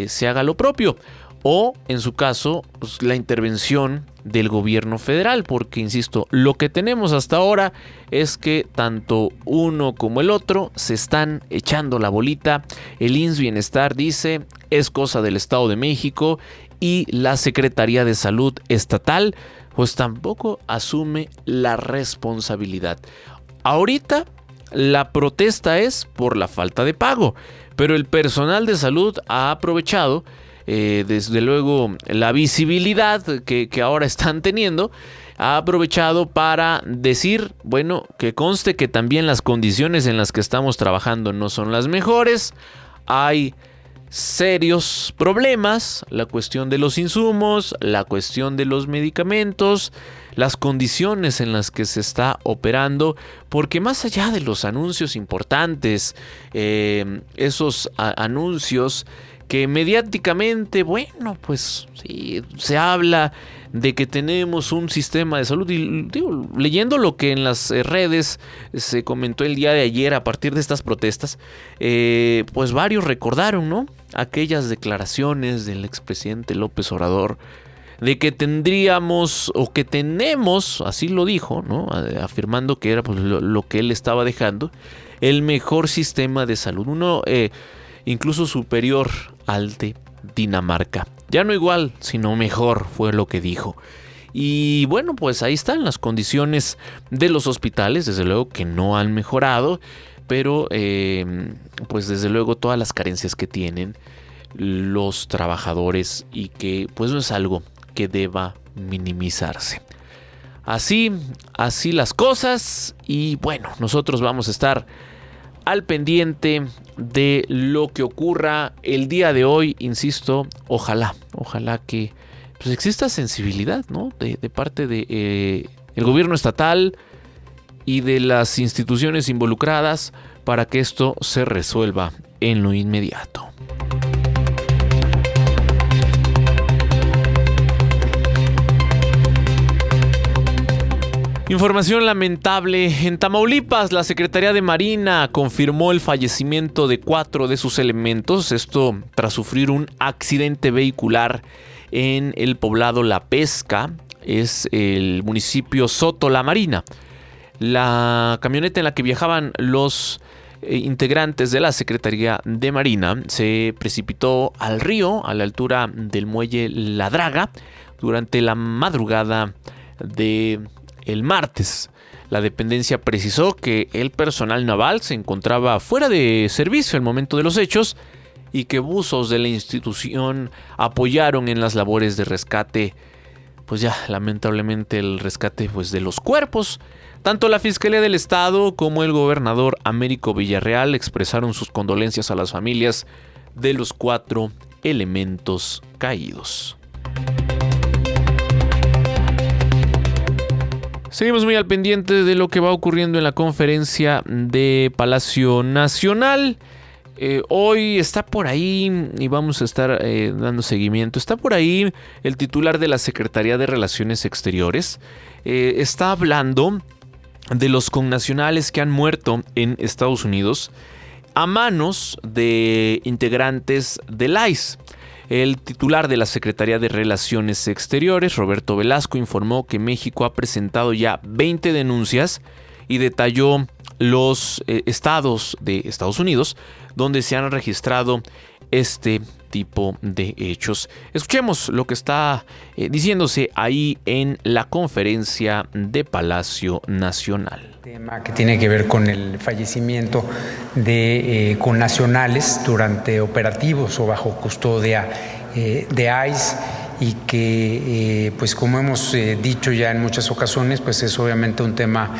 se haga lo propio? O, en su caso, pues, la intervención del gobierno federal, porque, insisto, lo que tenemos hasta ahora es que tanto uno como el otro se están echando la bolita. El IMSS Bienestar dice es cosa del Estado de México y la Secretaría de Salud Estatal pues tampoco asume la responsabilidad. Ahorita la protesta es por la falta de pago, pero el personal de salud ha aprovechado desde luego la visibilidad que ahora están teniendo, ha aprovechado para decir, bueno, que conste que también las condiciones en las que estamos trabajando no son las mejores, hay serios problemas, la cuestión de los insumos, la cuestión de los medicamentos, las condiciones en las que se está operando, porque más allá de los anuncios importantes, esos anuncios que mediáticamente, bueno, pues sí, se habla de que tenemos un sistema de salud y digo, leyendo lo que en las redes se comentó el día de ayer a partir de estas protestas, pues varios recordaron, ¿no? Aquellas declaraciones del expresidente López Obrador de que tendríamos o que tenemos, así lo dijo, ¿no? Afirmando que era pues, lo que él estaba dejando, el mejor sistema de salud, uno incluso superior al de Dinamarca. Ya no igual, sino mejor, fue lo que dijo. Y bueno, pues ahí están las condiciones de los hospitales, desde luego que no han mejorado, pero pues desde luego todas las carencias que tienen los trabajadores y que pues no es algo que deba minimizarse. Así las cosas y bueno, nosotros vamos a estar al pendiente de lo que ocurra el día de hoy, insisto, ojalá que pues exista sensibilidad, ¿no? de parte de el gobierno estatal y de las instituciones involucradas para que esto se resuelva en lo inmediato. Información lamentable. En Tamaulipas, la Secretaría de Marina confirmó el fallecimiento de 4 de sus elementos. Esto tras sufrir un accidente vehicular en el poblado La Pesca. Es el municipio Soto La Marina. La camioneta en la que viajaban los integrantes de la Secretaría de Marina se precipitó al río a la altura del muelle La Draga durante la madrugada de el martes. La dependencia precisó que el personal naval se encontraba fuera de servicio al momento de los hechos y que buzos de la institución apoyaron en las labores de rescate. Pues ya, lamentablemente el rescate pues, de los cuerpos. Tanto la Fiscalía del Estado como el gobernador Américo Villarreal expresaron sus condolencias a las familias de los 4 elementos caídos. Seguimos muy al pendiente de lo que va ocurriendo en la conferencia de Palacio Nacional. Hoy está por ahí y vamos a estar dando seguimiento. Está por ahí el titular de la Secretaría de Relaciones Exteriores. Está hablando de los connacionales que han muerto en Estados Unidos a manos de integrantes del ICE. El titular de la Secretaría de Relaciones Exteriores, Roberto Velasco, informó que México ha presentado ya 20 denuncias y detalló los estados de Estados Unidos donde se han registrado este tipo de hechos. Escuchemos lo que está diciéndose ahí en la conferencia de Palacio Nacional. Tema que tiene que ver con el fallecimiento de connacionales durante operativos o bajo custodia de ICE, y que pues como hemos dicho ya en muchas ocasiones, pues es obviamente un tema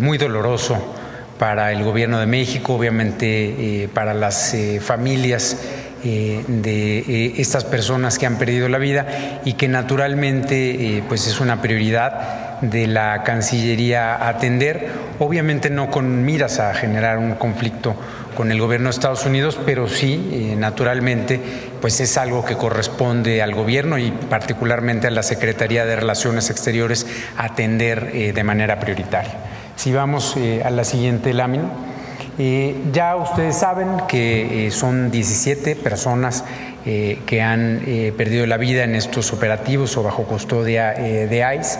muy doloroso para el gobierno de México, obviamente para las familias de estas personas que han perdido la vida, y que naturalmente pues es una prioridad de la Cancillería atender, obviamente no con miras a generar un conflicto con el gobierno de Estados Unidos, pero sí, naturalmente, pues es algo que corresponde al gobierno y particularmente a la Secretaría de Relaciones Exteriores atender de manera prioritaria. Si vamos a la siguiente lámina. Ya ustedes saben que son 17 personas que han perdido la vida en estos operativos o bajo custodia de ICE.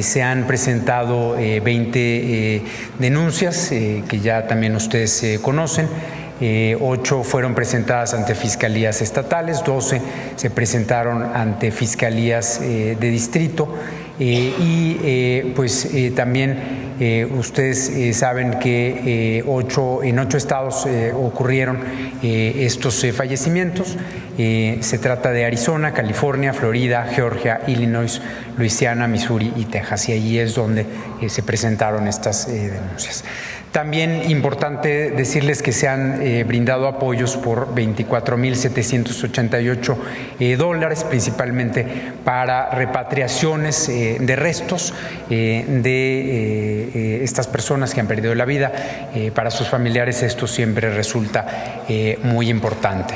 Se han presentado 20 denuncias que ya también ustedes conocen. 8 fueron presentadas ante fiscalías estatales, 12 se presentaron ante fiscalías de distrito, también ustedes saben que en 8 estados ocurrieron estos fallecimientos. Se trata de Arizona, California, Florida, Georgia, Illinois, Luisiana, Missouri y Texas, y allí es donde se presentaron estas denuncias. También importante decirles que se han brindado apoyos por $24,788, principalmente para repatriaciones de restos de estas personas que han perdido la vida. Para sus familiares esto siempre resulta muy importante.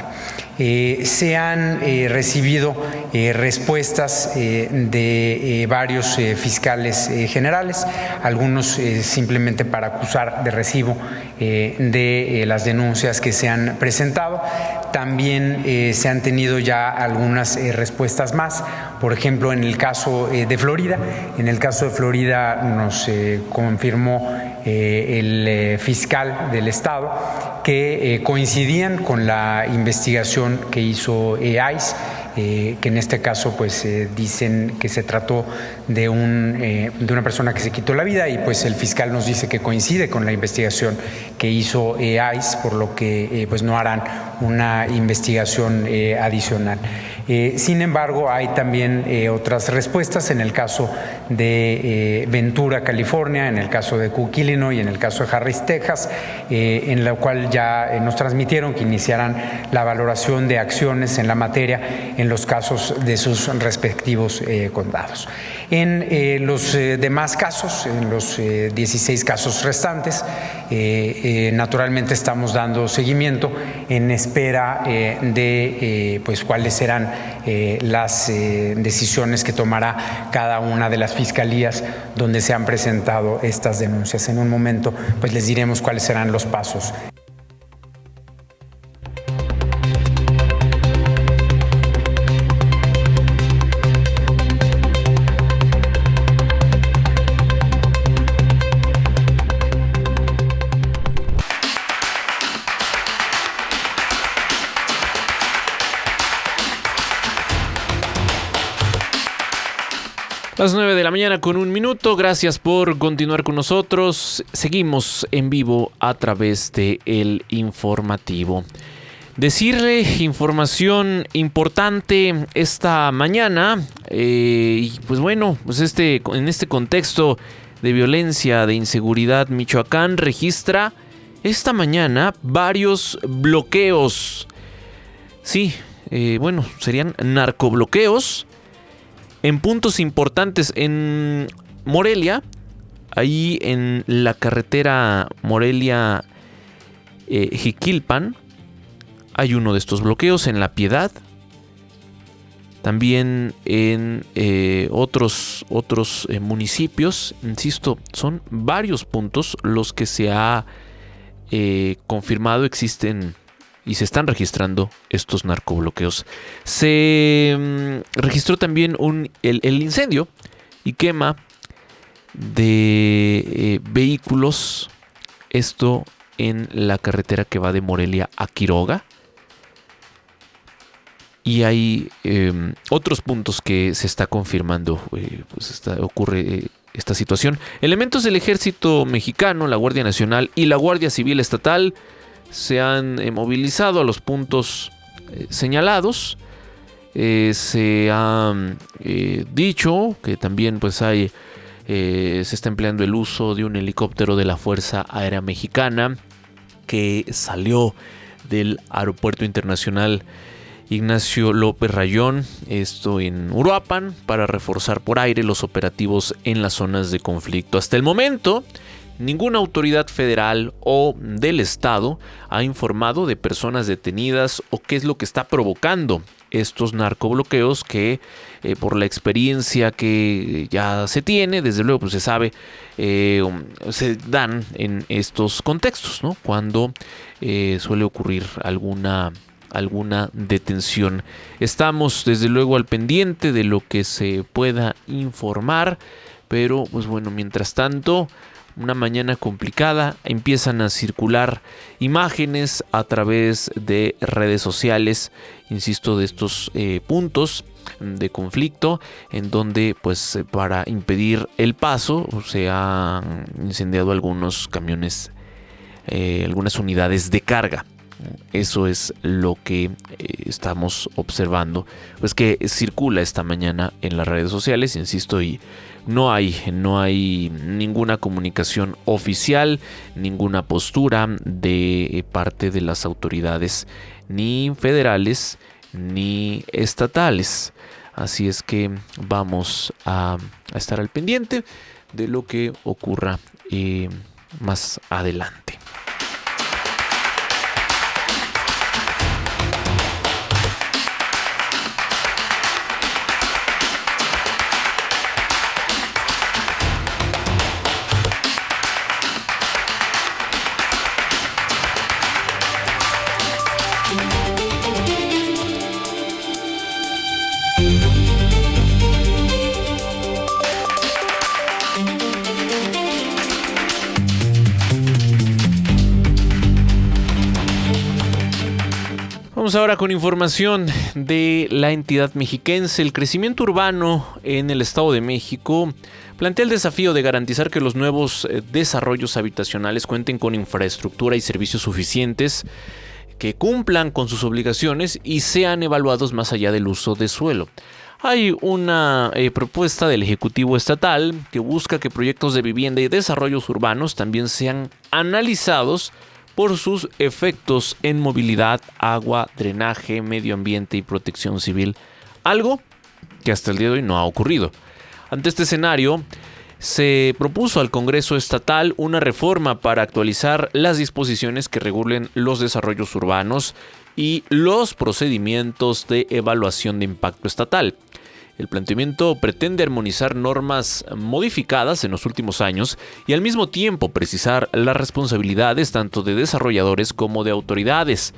Se han recibido respuestas de varios fiscales generales, algunos simplemente para acusar de recibo de las denuncias que se han presentado. También se han tenido ya algunas respuestas más. Por ejemplo, en el caso de Florida, nos confirmó el fiscal del estado que coincidían con la investigación que hizo ICE, que en este caso pues dicen que se trató de una persona que se quitó la vida, y pues el fiscal nos dice que coincide con la investigación que hizo ICE, por lo que pues no harán una investigación adicional. Sin embargo, hay también otras respuestas en el caso de Ventura, California, en el caso de Cook, Illinois, y en el caso de Harris, Texas, en la cual ya nos transmitieron que iniciarán la valoración de acciones en la materia en los casos de sus respectivos condados. En los demás casos, en los 16 casos restantes, naturalmente estamos dando seguimiento en espera de pues cuáles serán las decisiones que tomará cada una de las fiscalías donde se han presentado estas denuncias. En un momento pues les diremos cuáles serán los pasos. Las 9 de la mañana con 1 minuto. Gracias por continuar con nosotros. Seguimos en vivo a través de El Informativo. Decirle información importante esta mañana. Y pues bueno, pues en este contexto de violencia, de inseguridad, Michoacán registra esta mañana varios bloqueos. Sí, serían narcobloqueos en puntos importantes. En Morelia, ahí en la carretera Morelia-Jiquilpan, hay uno de estos bloqueos. En La Piedad, también en otros municipios. Insisto, son varios puntos los que se ha confirmado existen y se están registrando estos narcobloqueos. Se registró también el incendio y quema de vehículos, esto en la carretera que va de Morelia a Quiroga. Y hay otros puntos que se está confirmando, ocurre esta situación. Elementos del Ejército Mexicano, la Guardia Nacional y la Guardia Civil Estatal se han movilizado a los puntos señalados. Se ha dicho que también pues se está empleando el uso de un helicóptero de la Fuerza Aérea Mexicana que salió del Aeropuerto Internacional Ignacio López Rayón, esto en Uruapan, para reforzar por aire los operativos en las zonas de conflicto. Hasta el momento, ninguna autoridad federal o del estado ha informado de personas detenidas o qué es lo que está provocando estos narcobloqueos que por la experiencia que ya se tiene, desde luego pues se sabe, se dan en estos contextos, ¿no? Cuando suele ocurrir alguna detención. Estamos desde luego al pendiente de lo que se pueda informar, pero pues bueno, mientras tanto, una mañana complicada, empiezan a circular imágenes a través de redes sociales, insisto, de estos puntos de conflicto en donde pues para impedir el paso se han incendiado algunos camiones, algunas unidades de carga. Eso es lo que estamos observando, pues que circula esta mañana en las redes sociales, insisto, y no hay ninguna comunicación oficial, ninguna postura de parte de las autoridades ni federales ni estatales. Así es que vamos a estar al pendiente de lo que ocurra más adelante. Vamos ahora con información de la entidad mexiquense. El crecimiento urbano en el Estado de México plantea el desafío de garantizar que los nuevos desarrollos habitacionales cuenten con infraestructura y servicios suficientes, que cumplan con sus obligaciones y sean evaluados más allá del uso de suelo. Hay una propuesta del Ejecutivo Estatal que busca que proyectos de vivienda y desarrollos urbanos también sean analizados por sus efectos en movilidad, agua, drenaje, medio ambiente y protección civil, algo que hasta el día de hoy no ha ocurrido. Ante este escenario, se propuso al Congreso Estatal una reforma para actualizar las disposiciones que regulen los desarrollos urbanos y los procedimientos de evaluación de impacto estatal. El planteamiento pretende armonizar normas modificadas en los últimos años y al mismo tiempo precisar las responsabilidades tanto de desarrolladores como de autoridades.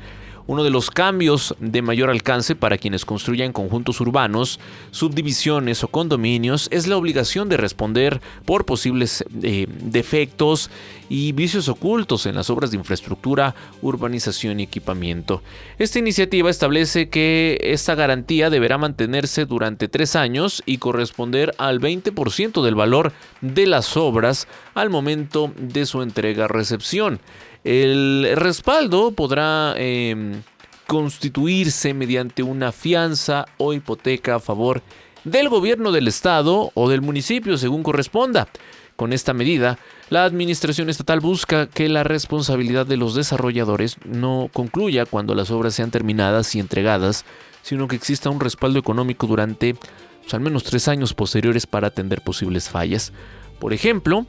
Uno de los cambios de mayor alcance para quienes construyan conjuntos urbanos, subdivisiones o condominios es la obligación de responder por posibles defectos y vicios ocultos en las obras de infraestructura, urbanización y equipamiento. Esta iniciativa establece que esta garantía deberá mantenerse durante 3 años y corresponder al 20% del valor de las obras al momento de su entrega-recepción. El respaldo podrá constituirse mediante una fianza o hipoteca a favor del gobierno del estado o del municipio, según corresponda. Con esta medida, la administración estatal busca que la responsabilidad de los desarrolladores no concluya cuando las obras sean terminadas y entregadas, sino que exista un respaldo económico durante al menos 3 años posteriores para atender posibles fallas. Por ejemplo,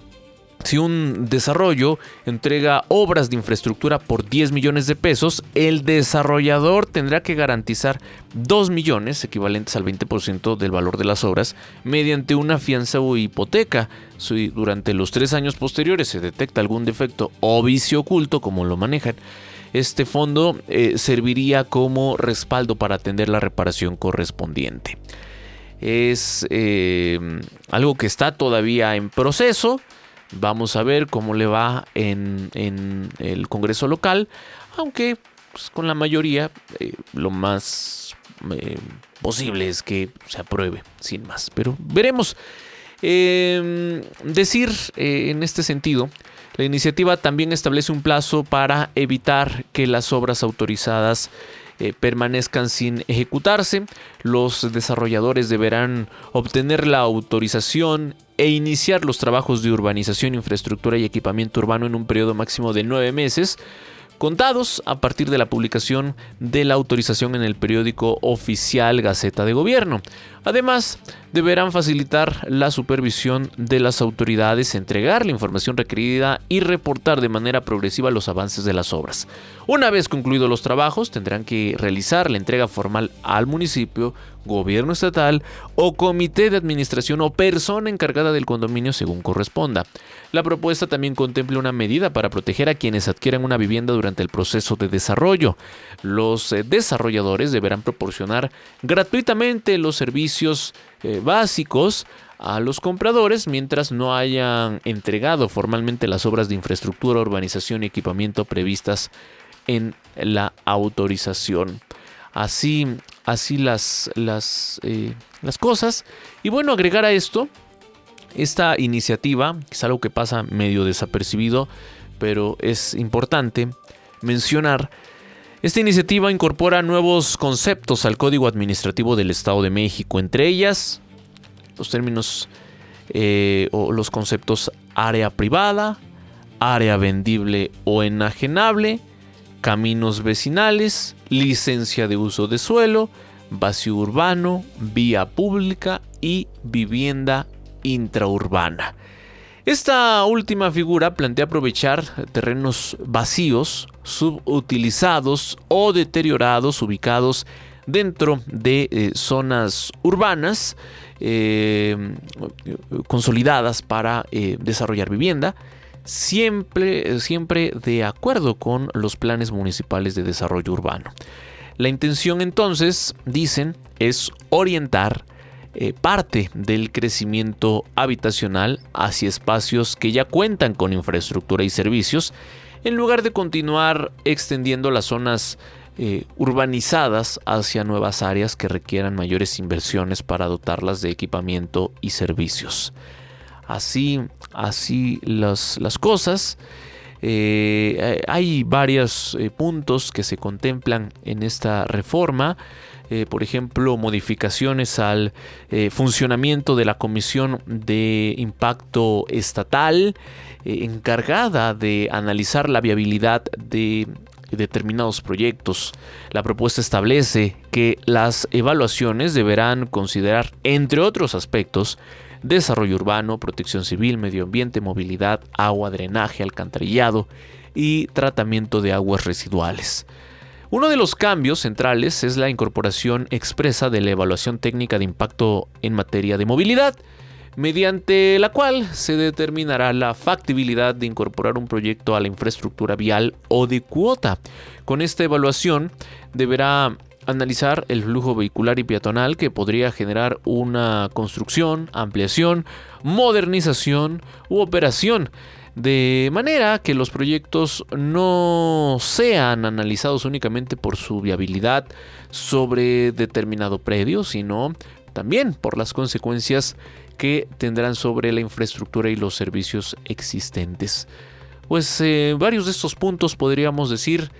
si un desarrollo entrega obras de infraestructura por 10 millones de pesos, el desarrollador tendrá que garantizar 2 millones, equivalentes al 20% del valor de las obras, mediante una fianza o hipoteca. Si durante los 3 años posteriores se detecta algún defecto o vicio oculto, como lo manejan, este fondo serviría como respaldo para atender la reparación correspondiente. Es algo que está todavía en proceso. Vamos a ver cómo le va en el Congreso local, aunque pues, con la mayoría lo más posible es que se apruebe, sin más. Pero veremos. Decir en este sentido, la iniciativa también establece un plazo para evitar que las obras autorizadas permanezcan sin ejecutarse. Los desarrolladores deberán obtener la autorización e iniciar los trabajos de urbanización, infraestructura y equipamiento urbano en un periodo máximo de 9 meses, contados a partir de la publicación de la autorización en el periódico oficial Gaceta de Gobierno. Además, deberán facilitar la supervisión de las autoridades, entregar la información requerida y reportar de manera progresiva los avances de las obras. Una vez concluidos los trabajos, tendrán que realizar la entrega formal al municipio, gobierno estatal o comité de administración o persona encargada del condominio según corresponda. La propuesta también contempla una medida para proteger a quienes adquieran una vivienda durante el proceso de desarrollo. Los desarrolladores deberán proporcionar gratuitamente los servicios básicos a los compradores mientras no hayan entregado formalmente las obras de infraestructura, urbanización y equipamiento previstas en la autorización. Así las cosas. Y bueno, agregar a esto, esta iniciativa, que es algo que pasa medio desapercibido, pero es importante mencionar. Esta iniciativa incorpora nuevos conceptos al Código Administrativo del Estado de México, entre ellas los términos o los conceptos área privada, área vendible o enajenable, caminos vecinales, licencia de uso de suelo, vacío urbano, vía pública y vivienda intraurbana. Esta última figura plantea aprovechar terrenos vacíos, subutilizados o deteriorados ubicados dentro de zonas urbanas consolidadas para desarrollar vivienda, siempre de acuerdo con los planes municipales de desarrollo urbano. La intención entonces, dicen, es orientar parte del crecimiento habitacional hacia espacios que ya cuentan con infraestructura y servicios, en lugar de continuar extendiendo las zonas urbanizadas hacia nuevas áreas que requieran mayores inversiones para dotarlas de equipamiento y servicios. Así las cosas. Hay varios puntos que se contemplan en esta reforma. Por ejemplo, modificaciones al funcionamiento de la Comisión de Impacto Estatal, encargada de analizar la viabilidad de determinados proyectos. La propuesta establece que las evaluaciones deberán considerar, entre otros aspectos, desarrollo urbano, protección civil, medio ambiente, movilidad, agua, drenaje, alcantarillado y tratamiento de aguas residuales. Uno de los cambios centrales es la incorporación expresa de la evaluación técnica de impacto en materia de movilidad, mediante la cual se determinará la factibilidad de incorporar un proyecto a la infraestructura vial o de cuota. Con esta evaluación deberá analizar el flujo vehicular y peatonal que podría generar una construcción, ampliación, modernización u operación, de manera que los proyectos no sean analizados únicamente por su viabilidad sobre determinado predio, sino también por las consecuencias que tendrán sobre la infraestructura y los servicios existentes. Pues varios de estos puntos podríamos decir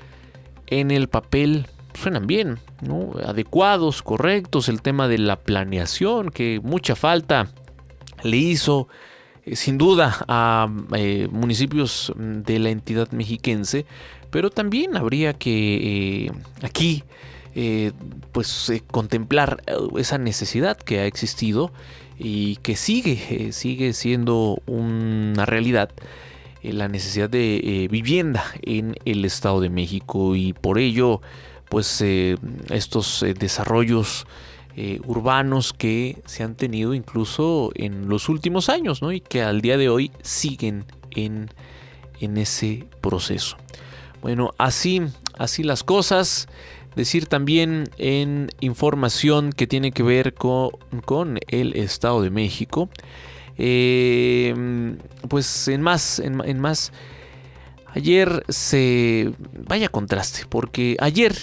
en el papel suenan bien, ¿no? Adecuados, correctos. El tema de la planeación, que mucha falta le hizo sin duda a municipios de la entidad mexiquense, pero también habría que aquí contemplar esa necesidad que ha existido y que sigue siendo una realidad, la necesidad de vivienda en el Estado de México, y por ello estos desarrollos urbanos que se han tenido incluso en los últimos años, ¿no? Y que al día de hoy siguen en ese proceso. Bueno, así las cosas. Decir también en información que tiene que ver con el Estado de México, pues en más Ayer vaya contraste, porque ayer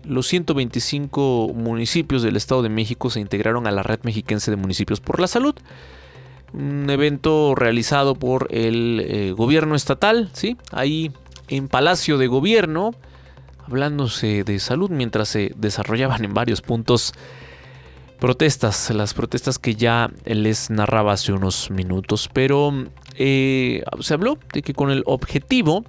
los 125 municipios del Estado de México se integraron a la Red Mexiquense de Municipios por la Salud. Un evento realizado por el gobierno estatal, ¿sí? Ahí en Palacio de Gobierno, hablándose de salud mientras se desarrollaban en varios puntos las protestas que ya les narraba hace unos minutos, pero se habló de que con el objetivo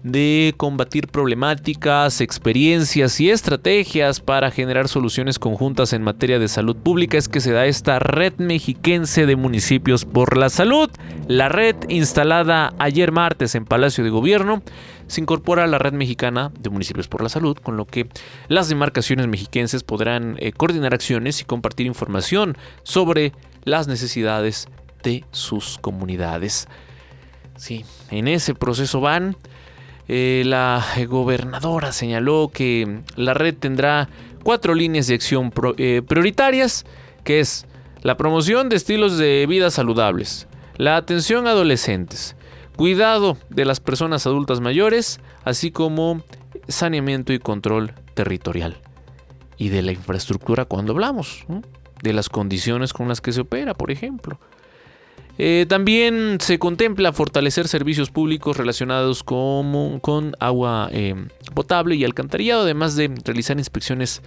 de combatir problemáticas, experiencias y estrategias para generar soluciones conjuntas en materia de salud pública es que se da esta Red Mexiquense de Municipios por la Salud. La red, instalada ayer martes en Palacio de Gobierno, se incorpora a la Red Mexicana de Municipios por la Salud, con lo que las demarcaciones mexiquenses podrán coordinar acciones y compartir información sobre las necesidades de sus comunidades. Sí, en ese proceso van. La gobernadora señaló que la red tendrá 4 líneas de acción prioritarias, que es la promoción de estilos de vida saludables, la atención a adolescentes, cuidado de las personas adultas mayores, así como saneamiento y control territorial. Y de la infraestructura cuando hablamos, ¿no? De las condiciones con las que se opera, por ejemplo. También se contempla fortalecer servicios públicos relacionados con agua potable y alcantarillado, además de realizar inspecciones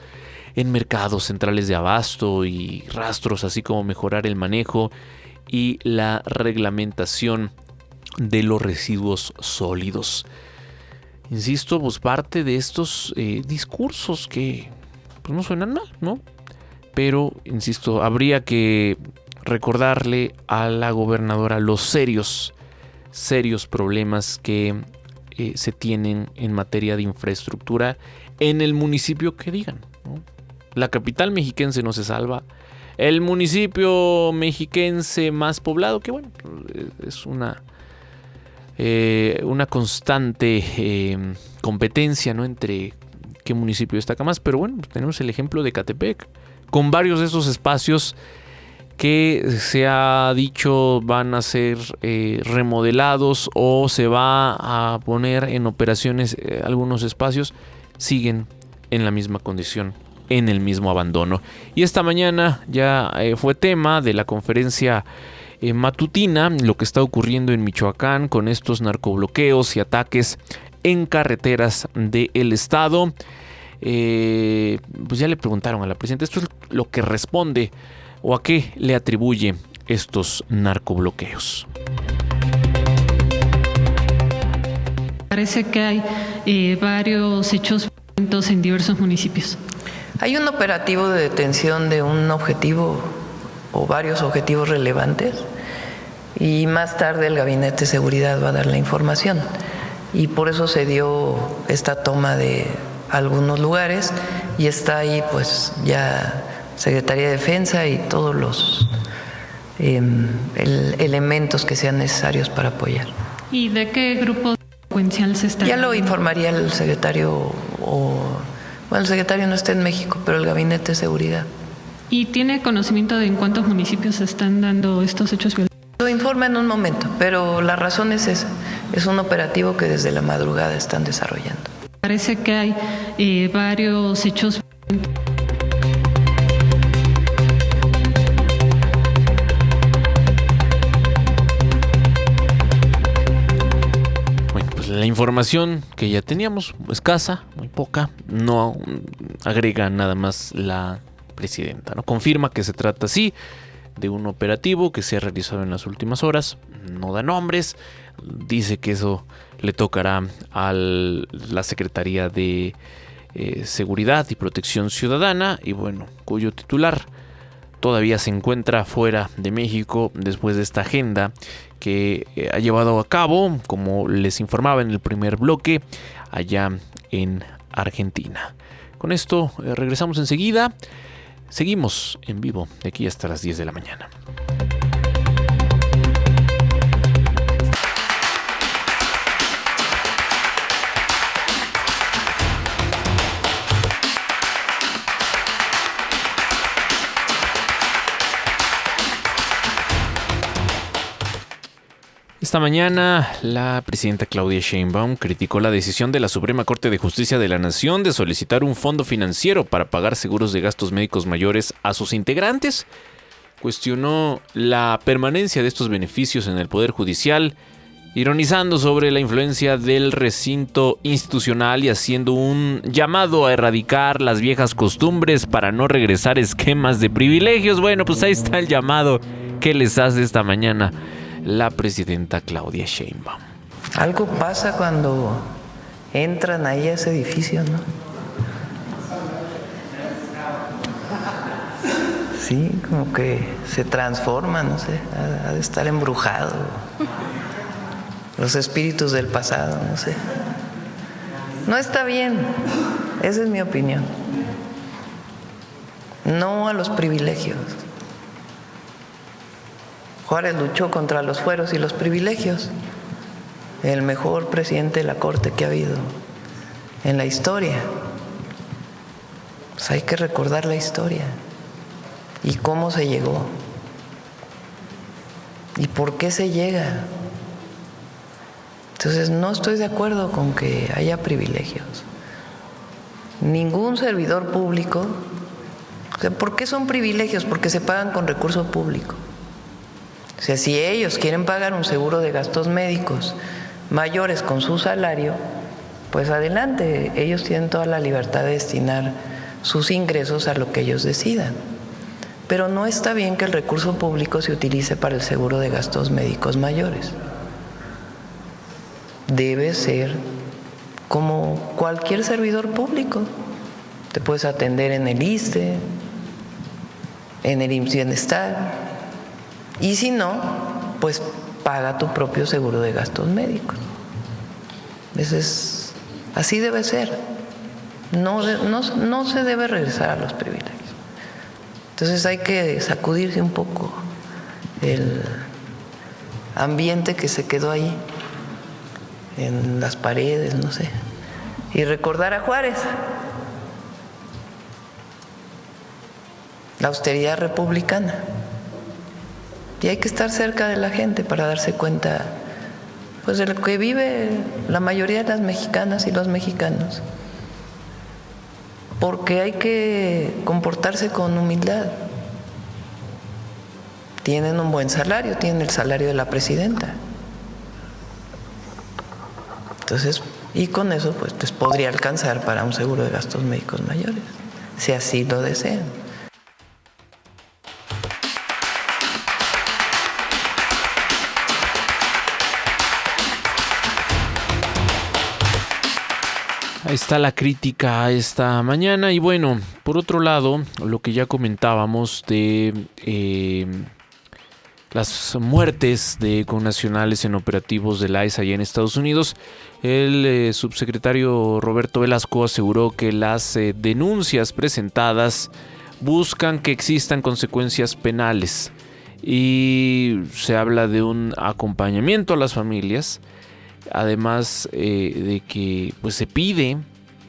en mercados, centrales de abasto y rastros, así como mejorar el manejo y la reglamentación de los residuos sólidos. Insisto, pues parte de estos discursos que pues no suenan mal, ¿no? Pero, insisto, habría que recordarle a la gobernadora los serios problemas que se tienen en materia de infraestructura en el municipio que digan, ¿no? La capital mexiquense no se salva. El municipio mexiquense más poblado, que bueno, es una constante competencia, ¿no? Entre qué municipio destaca más. Pero bueno, tenemos el ejemplo de Ecatepec, con varios de esos espacios que se ha dicho van a ser remodelados o se va a poner en operaciones algunos espacios, siguen en la misma condición, en el mismo abandono. Y esta mañana ya fue tema de la conferencia matutina lo que está ocurriendo en Michoacán con estos narcobloqueos y ataques en carreteras del estado. Pues ya le preguntaron a la presidenta, esto es lo que responde o a qué le atribuye estos narcobloqueos. Parece que hay varios hechos violentos en diversos municipios. Hay un operativo de detención de un objetivo o varios objetivos relevantes y más tarde el Gabinete de Seguridad va a dar la información y por eso se dio esta toma de algunos lugares y está ahí pues ya Secretaría de Defensa y todos los elementos que sean necesarios para apoyar. ¿Y de qué grupo delincuencial se está? Ya lo informaría el secretario bueno, el secretario no está en México, pero el Gabinete de Seguridad. ¿Y tiene conocimiento de en cuántos municipios se están dando estos hechos violentos? Lo informa en un momento, pero la razón es esa. Es un operativo que desde la madrugada están desarrollando. Parece que hay varios hechos violentos. La información que ya teníamos, escasa, muy poca, no agrega nada más la presidenta, ¿no? Confirma que se trata así de un operativo que se ha realizado en las últimas horas, no da nombres, dice que eso le tocará a la Secretaría de Seguridad y Protección Ciudadana y bueno, cuyo titular todavía se encuentra fuera de México después de esta agenda que ha llevado a cabo, como les informaba en el primer bloque, allá en Argentina. Con esto regresamos enseguida. Seguimos en vivo de aquí hasta las 10 de la mañana. Esta mañana, la presidenta Claudia Sheinbaum criticó la decisión de la Suprema Corte de Justicia de la Nación de solicitar un fondo financiero para pagar seguros de gastos médicos mayores a sus integrantes. Cuestionó la permanencia de estos beneficios en el Poder Judicial, ironizando sobre la influencia del recinto institucional y haciendo un llamado a erradicar las viejas costumbres para no regresar esquemas de privilegios. Bueno, pues ahí está el llamado que les hace esta mañana la presidenta Claudia Sheinbaum. Algo pasa cuando entran ahí a ese edificio, ¿no? Sí, como que se transforma, no sé, ha de estar embrujado. Los espíritus del pasado, no sé. No está bien, esa es mi opinión. No a los privilegios. Juárez luchó contra los fueros y los privilegios. El mejor presidente de la Corte que ha habido en la historia. Pues hay que recordar la historia y cómo se llegó y por qué se llega. Entonces no estoy de acuerdo con que haya privilegios. Ningún servidor público. O sea, ¿por qué son privilegios? Porque se pagan con recurso público. O sea, si ellos quieren pagar un seguro de gastos médicos mayores con su salario, pues adelante, ellos tienen toda la libertad de destinar sus ingresos a lo que ellos decidan. Pero no está bien que el recurso público se utilice para el seguro de gastos médicos mayores. Debe ser como cualquier servidor público. Te puedes atender en el ISSSTE, en el IMSS Bienestar. Y si no, pues paga tu propio seguro de gastos médicos. Así debe ser. No se debe regresar a los privilegios. Entonces hay que sacudirse un poco el ambiente que se quedó ahí, en las paredes, no sé, y recordar a Juárez. La austeridad republicana. Y hay que estar cerca de la gente para darse cuenta, pues, de lo que vive la mayoría de las mexicanas y los mexicanos. Porque hay que comportarse con humildad. Tienen un buen salario, tienen el salario de la presidenta. Entonces, y con eso pues les podría alcanzar para un seguro de gastos médicos mayores, si así lo desean. Ahí está la crítica esta mañana. Y bueno, por otro lado, lo que ya comentábamos de las muertes de connacionales en operativos del ICE allá en Estados Unidos, el subsecretario Roberto Velasco aseguró que las denuncias presentadas buscan que existan consecuencias penales y se habla de un acompañamiento a las familias. Además de que pues se pide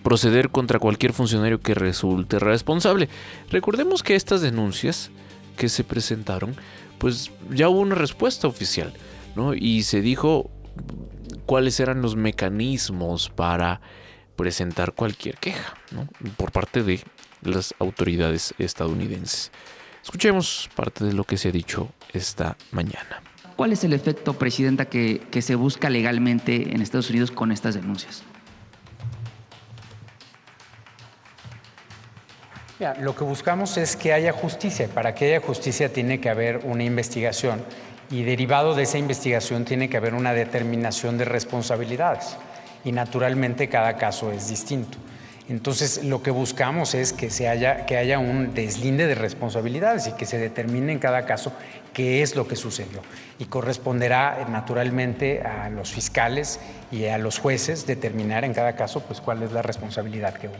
proceder contra cualquier funcionario que resulte responsable. Recordemos que estas denuncias que se presentaron, pues ya hubo una respuesta oficial, ¿no? Y se dijo cuáles eran los mecanismos para presentar cualquier queja, ¿no? Por parte de las autoridades estadounidenses. Escuchemos parte de lo que se ha dicho esta mañana. ¿Cuál es el efecto, Presidenta, que se busca legalmente en Estados Unidos con estas denuncias? Mira, lo que buscamos es que haya justicia. Para que haya justicia tiene que haber una investigación y derivado de esa investigación tiene que haber una determinación de responsabilidades. Y naturalmente cada caso es distinto. Entonces, lo que buscamos es que haya un deslinde de responsabilidades y que se determine en cada caso qué es lo que sucedió. Y corresponderá naturalmente a los fiscales y a los jueces determinar en cada caso pues, cuál es la responsabilidad que hubo.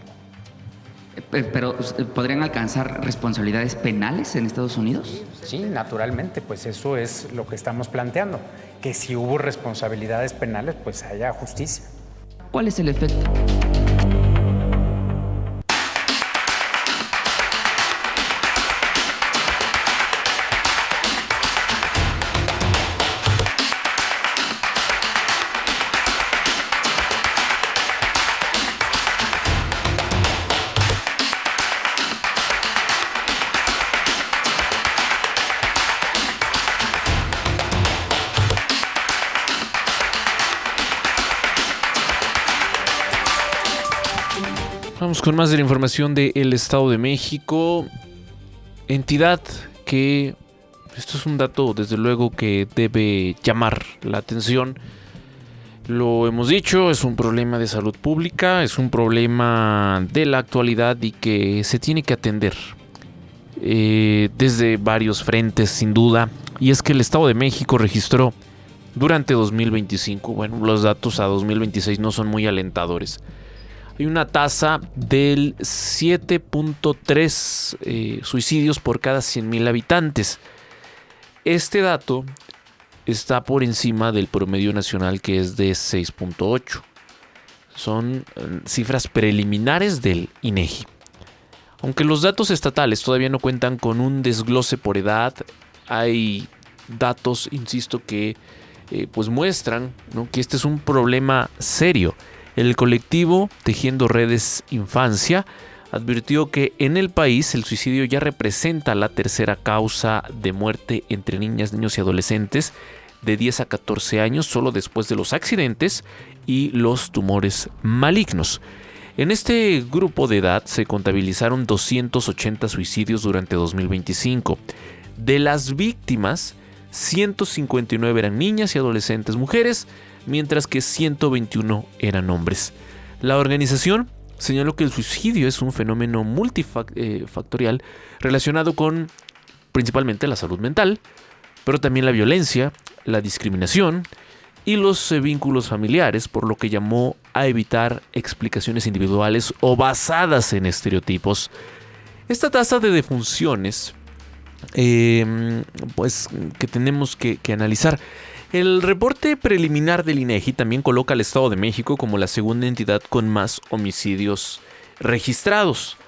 ¿Pero podrían alcanzar responsabilidades penales en Estados Unidos? Sí, naturalmente, pues eso es lo que estamos planteando, que si hubo responsabilidades penales, pues haya justicia. ¿Cuál es el efecto? Vamos con más de la información del Estado de México. Entidad que, esto es un dato desde luego que debe llamar la atención. Lo hemos dicho, es un problema de salud pública, es un problema de la actualidad y que se tiene que atender desde varios frentes, sin duda. Y es que el Estado de México registró durante 2025, bueno, los datos a 2026 no son muy alentadores. Hay una tasa del 7.3 suicidios por cada 100,000 habitantes. Este dato está por encima del promedio nacional, que es de 6.8. Son cifras preliminares del INEGI. Aunque los datos estatales todavía no cuentan con un desglose por edad, hay datos, insisto, que pues muestran, ¿no?, que este es un problema serio. El colectivo Tejiendo Redes Infancia advirtió que en el país el suicidio ya representa la tercera causa de muerte entre niñas, niños y adolescentes de 10 a 14 años, solo después de los accidentes y los tumores malignos. En este grupo de edad se contabilizaron 280 suicidios durante 2025. De las víctimas, 159 eran niñas y adolescentes mujeres, mientras que 121 eran hombres. La organización señaló que el suicidio es un fenómeno multifactorial relacionado con principalmente la salud mental, pero también la violencia, la discriminación y los vínculos familiares, por lo que llamó a evitar explicaciones individuales o basadas en estereotipos. Esta tasa de defunciones, pues que tenemos que analizar. El reporte preliminar del INEGI también coloca al Estado de México como la segunda entidad con más homicidios registrados,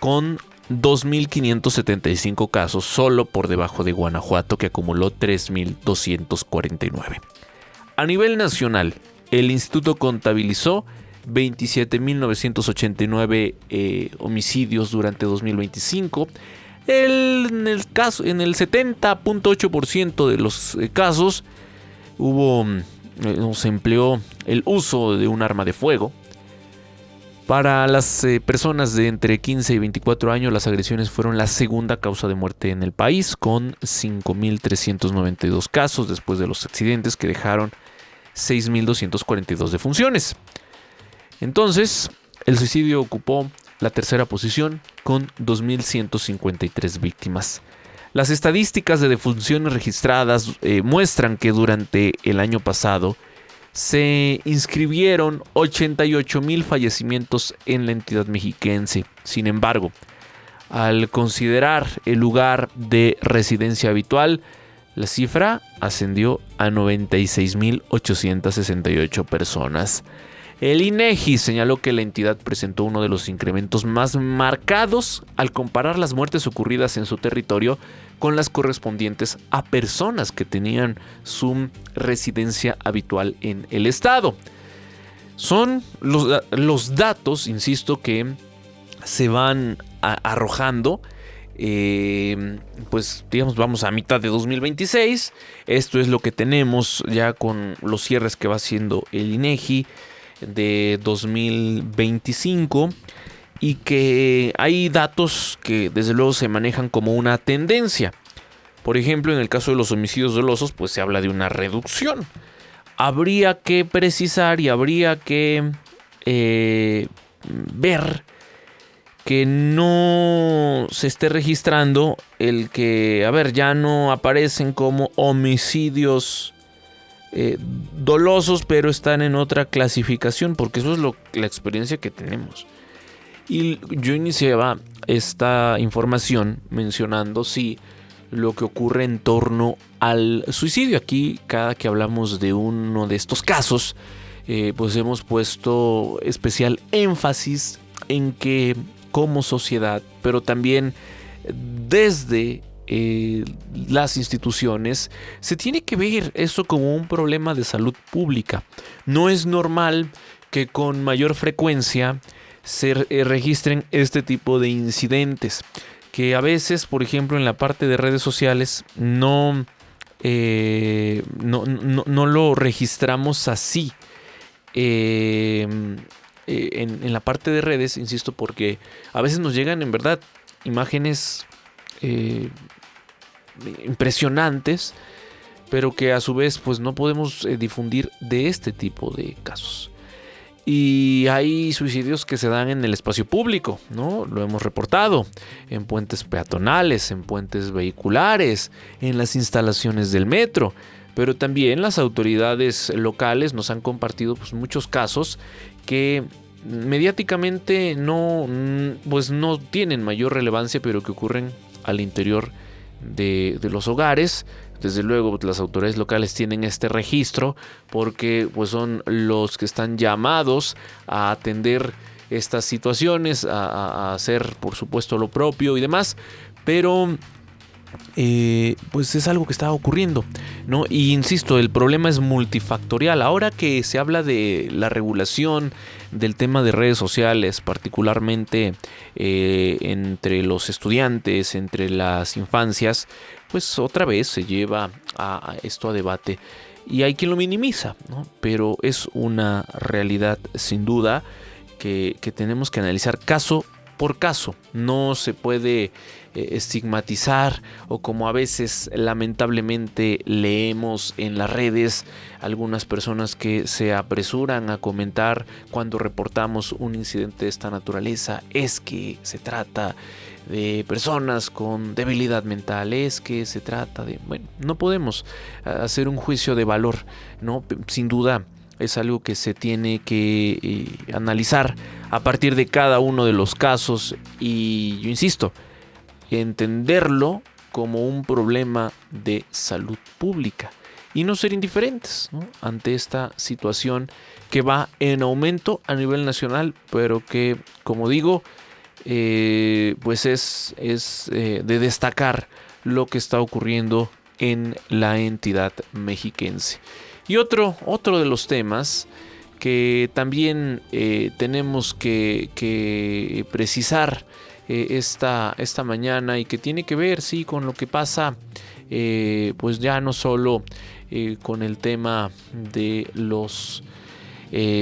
con 2.575 casos, solo por debajo de Guanajuato, que acumuló 3.249. A nivel nacional, el instituto contabilizó 27.989 homicidios durante 2025. En el 70.8% de los casos se empleó el uso de un arma de fuego. Para las personas de entre 15 y 24 años, las agresiones fueron la segunda causa de muerte en el país, con 5.392 casos después de los accidentes que dejaron 6.242 defunciones. Entonces, el suicidio ocupó la tercera posición con 2.153 víctimas. Las estadísticas de defunciones registradas muestran que durante el año pasado se inscribieron 88,000 fallecimientos en la entidad mexiquense. Sin embargo, al considerar el lugar de residencia habitual, la cifra ascendió a 96,868 personas. El INEGI señaló que la entidad presentó uno de los incrementos más marcados al comparar las muertes ocurridas en su territorio con las correspondientes a personas que tenían su residencia habitual en el estado. Son los datos, insisto, que se van arrojando. Pues digamos, vamos a mitad de 2026. Esto es lo que tenemos ya con los cierres que va haciendo el INEGI de 2025, y que hay datos que desde luego se manejan como una tendencia. Por ejemplo, en el caso de los homicidios dolosos, pues se habla de una reducción. Habría que precisar y habría que ver que no se esté registrando el que, ya no aparecen como homicidios dolosos, pero están en otra clasificación, porque eso es la experiencia que tenemos. Y yo iniciaba esta información mencionando lo que ocurre en torno al suicidio. Aquí, cada que hablamos de uno de estos casos, pues hemos puesto especial énfasis en que como sociedad, pero también desde las instituciones, se tiene que ver eso como un problema de salud pública. No es normal que con mayor frecuencia se registren este tipo de incidentes, que a veces, por ejemplo, en la parte de redes sociales no lo registramos así. en la parte de redes, insisto, porque a veces nos llegan en verdad imágenes impresionantes, pero que a su vez pues no podemos difundir de este tipo de casos. Y hay suicidios que se dan en el espacio público, ¿no? Lo hemos reportado en puentes peatonales, en puentes vehiculares, en las instalaciones del metro. Pero también las autoridades locales nos han compartido pues, muchos casos que mediáticamente no tienen mayor relevancia, pero que ocurren al interior de los hogares. Desde luego las autoridades locales tienen este registro porque pues, son los que están llamados a atender estas situaciones, a hacer por supuesto lo propio y demás, pero pues es algo que está ocurriendo, ¿no? Y insisto, el problema es multifactorial. Ahora que se habla de la regulación del tema de redes sociales, particularmente entre los estudiantes, entre las infancias, pues otra vez se lleva a esto a debate y hay quien lo minimiza, ¿no? Pero es una realidad sin duda que tenemos que analizar caso por caso. No se puede estigmatizar, o como a veces lamentablemente leemos en las redes, algunas personas que se apresuran a comentar cuando reportamos un incidente de esta naturaleza, es que se trata de personas con debilidad mental, es que se trata de... Bueno, no podemos hacer un juicio de valor, ¿no? Sin duda es algo que se tiene que analizar a partir de cada uno de los casos y yo insisto, entenderlo como un problema de salud pública y no ser indiferentes, ¿no? Ante esta situación que va en aumento a nivel nacional, pero que, como digo, pues es de destacar lo que está ocurriendo en la entidad mexiquense. Y otro de los temas que también tenemos que precisar esta mañana y que tiene que ver, sí, con lo que pasa, pues ya no solo con el tema de los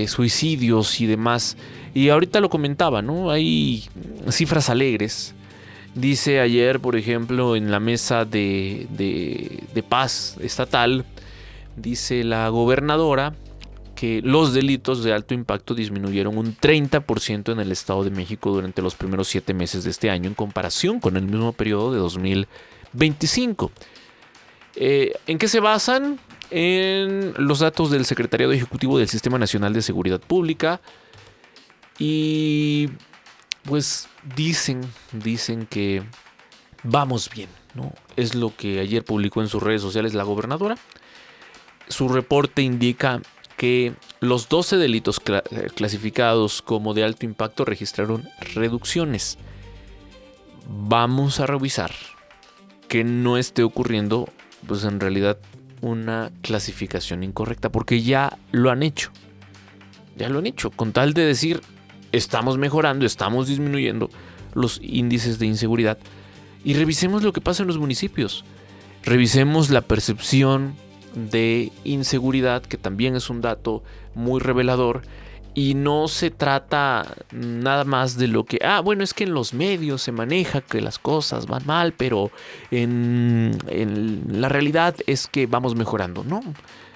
suicidios y demás. Y ahorita lo comentaba, ¿no? Hay cifras alegres. Dice ayer, por ejemplo, en la mesa de paz estatal, dice la gobernadora que los delitos de alto impacto disminuyeron un 30% en el Estado de México durante los primeros 7 meses de este año en comparación con el mismo periodo de 2025. ¿En qué se basan? En los datos del Secretariado Ejecutivo del Sistema Nacional de Seguridad Pública y pues dicen que vamos bien, ¿no? Es lo que ayer publicó en sus redes sociales la gobernadora. Su reporte indica que los 12 delitos clasificados como de alto impacto registraron reducciones. Vamos a revisar que no esté ocurriendo, pues en realidad, una clasificación incorrecta, porque ya lo han hecho. Ya lo han hecho, con tal de decir, estamos mejorando, estamos disminuyendo los índices de inseguridad. Y revisemos lo que pasa en los municipios. Revisemos la percepción de inseguridad, que también es un dato muy revelador, y no se trata nada más de lo que, bueno, es que en los medios se maneja que las cosas van mal, pero en la realidad es que vamos mejorando, ¿no?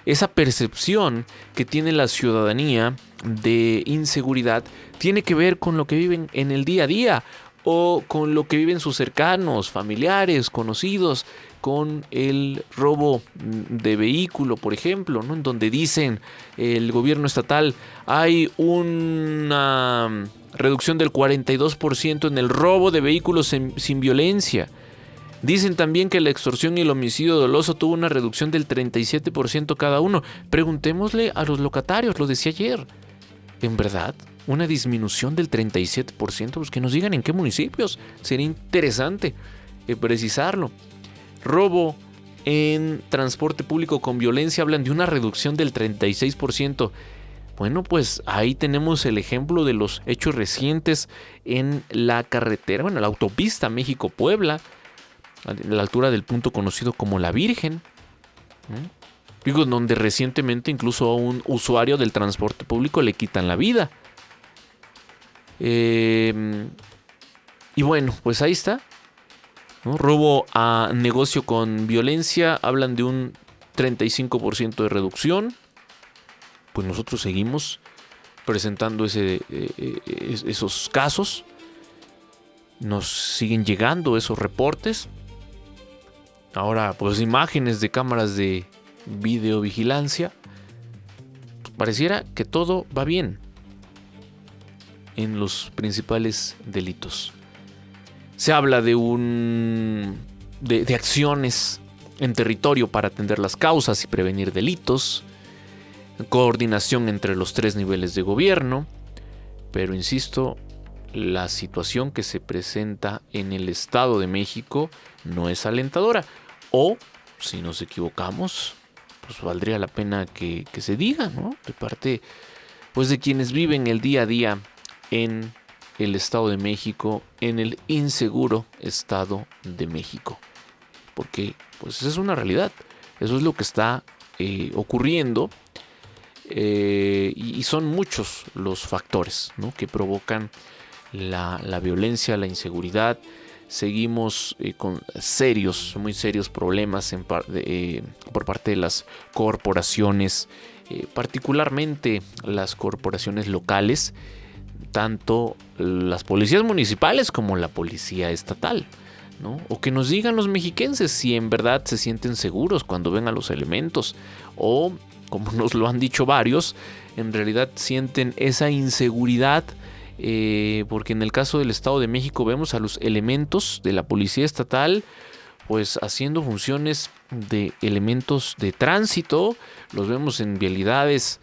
Esa percepción que tiene la ciudadanía de inseguridad tiene que ver con lo que viven en el día a día o con lo que viven sus cercanos, familiares, conocidos, con el robo de vehículo, por ejemplo, ¿no? En donde dicen el gobierno estatal hay una reducción del 42% en el robo de vehículos sin violencia. Dicen también que la extorsión y el homicidio doloso tuvo una reducción del 37% cada uno. Preguntémosle a los locatarios, lo decía ayer. ¿En verdad? ¿Una disminución del 37%? Pues que nos digan en qué municipios. Sería interesante precisarlo. Robo en transporte público con violencia, hablan de una reducción del 36%. Bueno, pues ahí tenemos el ejemplo de los hechos recientes en la carretera, bueno, la autopista México-Puebla, a la altura del punto conocido como La Virgen, digo, donde recientemente incluso a un usuario del transporte público le quitan la vida. Y bueno, pues ahí está, ¿no? Robo a negocio con violencia, hablan de un 35% de reducción. Pues nosotros seguimos presentando esos casos. Nos siguen llegando esos reportes. Ahora, pues imágenes de cámaras de videovigilancia. Pareciera que todo va bien en los principales delitos. Se habla de acciones en territorio para atender las causas y prevenir delitos. Coordinación entre los 3 niveles de gobierno. Pero insisto, la situación que se presenta en el Estado de México no es alentadora. O, si nos equivocamos, pues valdría la pena que se diga, ¿no? De parte, pues, de quienes viven el día a día en el Estado de México, en el inseguro Estado de México. Porque, pues, esa es una realidad. Eso es lo que está ocurriendo. Y son muchos los factores, ¿no?, que provocan la violencia, la inseguridad. Seguimos con muy serios problemas por parte de las corporaciones, particularmente las corporaciones locales, tanto las policías municipales como la policía estatal, ¿no? O que nos digan los mexiquenses si en verdad se sienten seguros cuando ven a los elementos, o, como nos lo han dicho varios, en realidad sienten esa inseguridad. Porque en el caso del Estado de México vemos a los elementos de la policía estatal pues haciendo funciones de elementos de tránsito. Los vemos en vialidades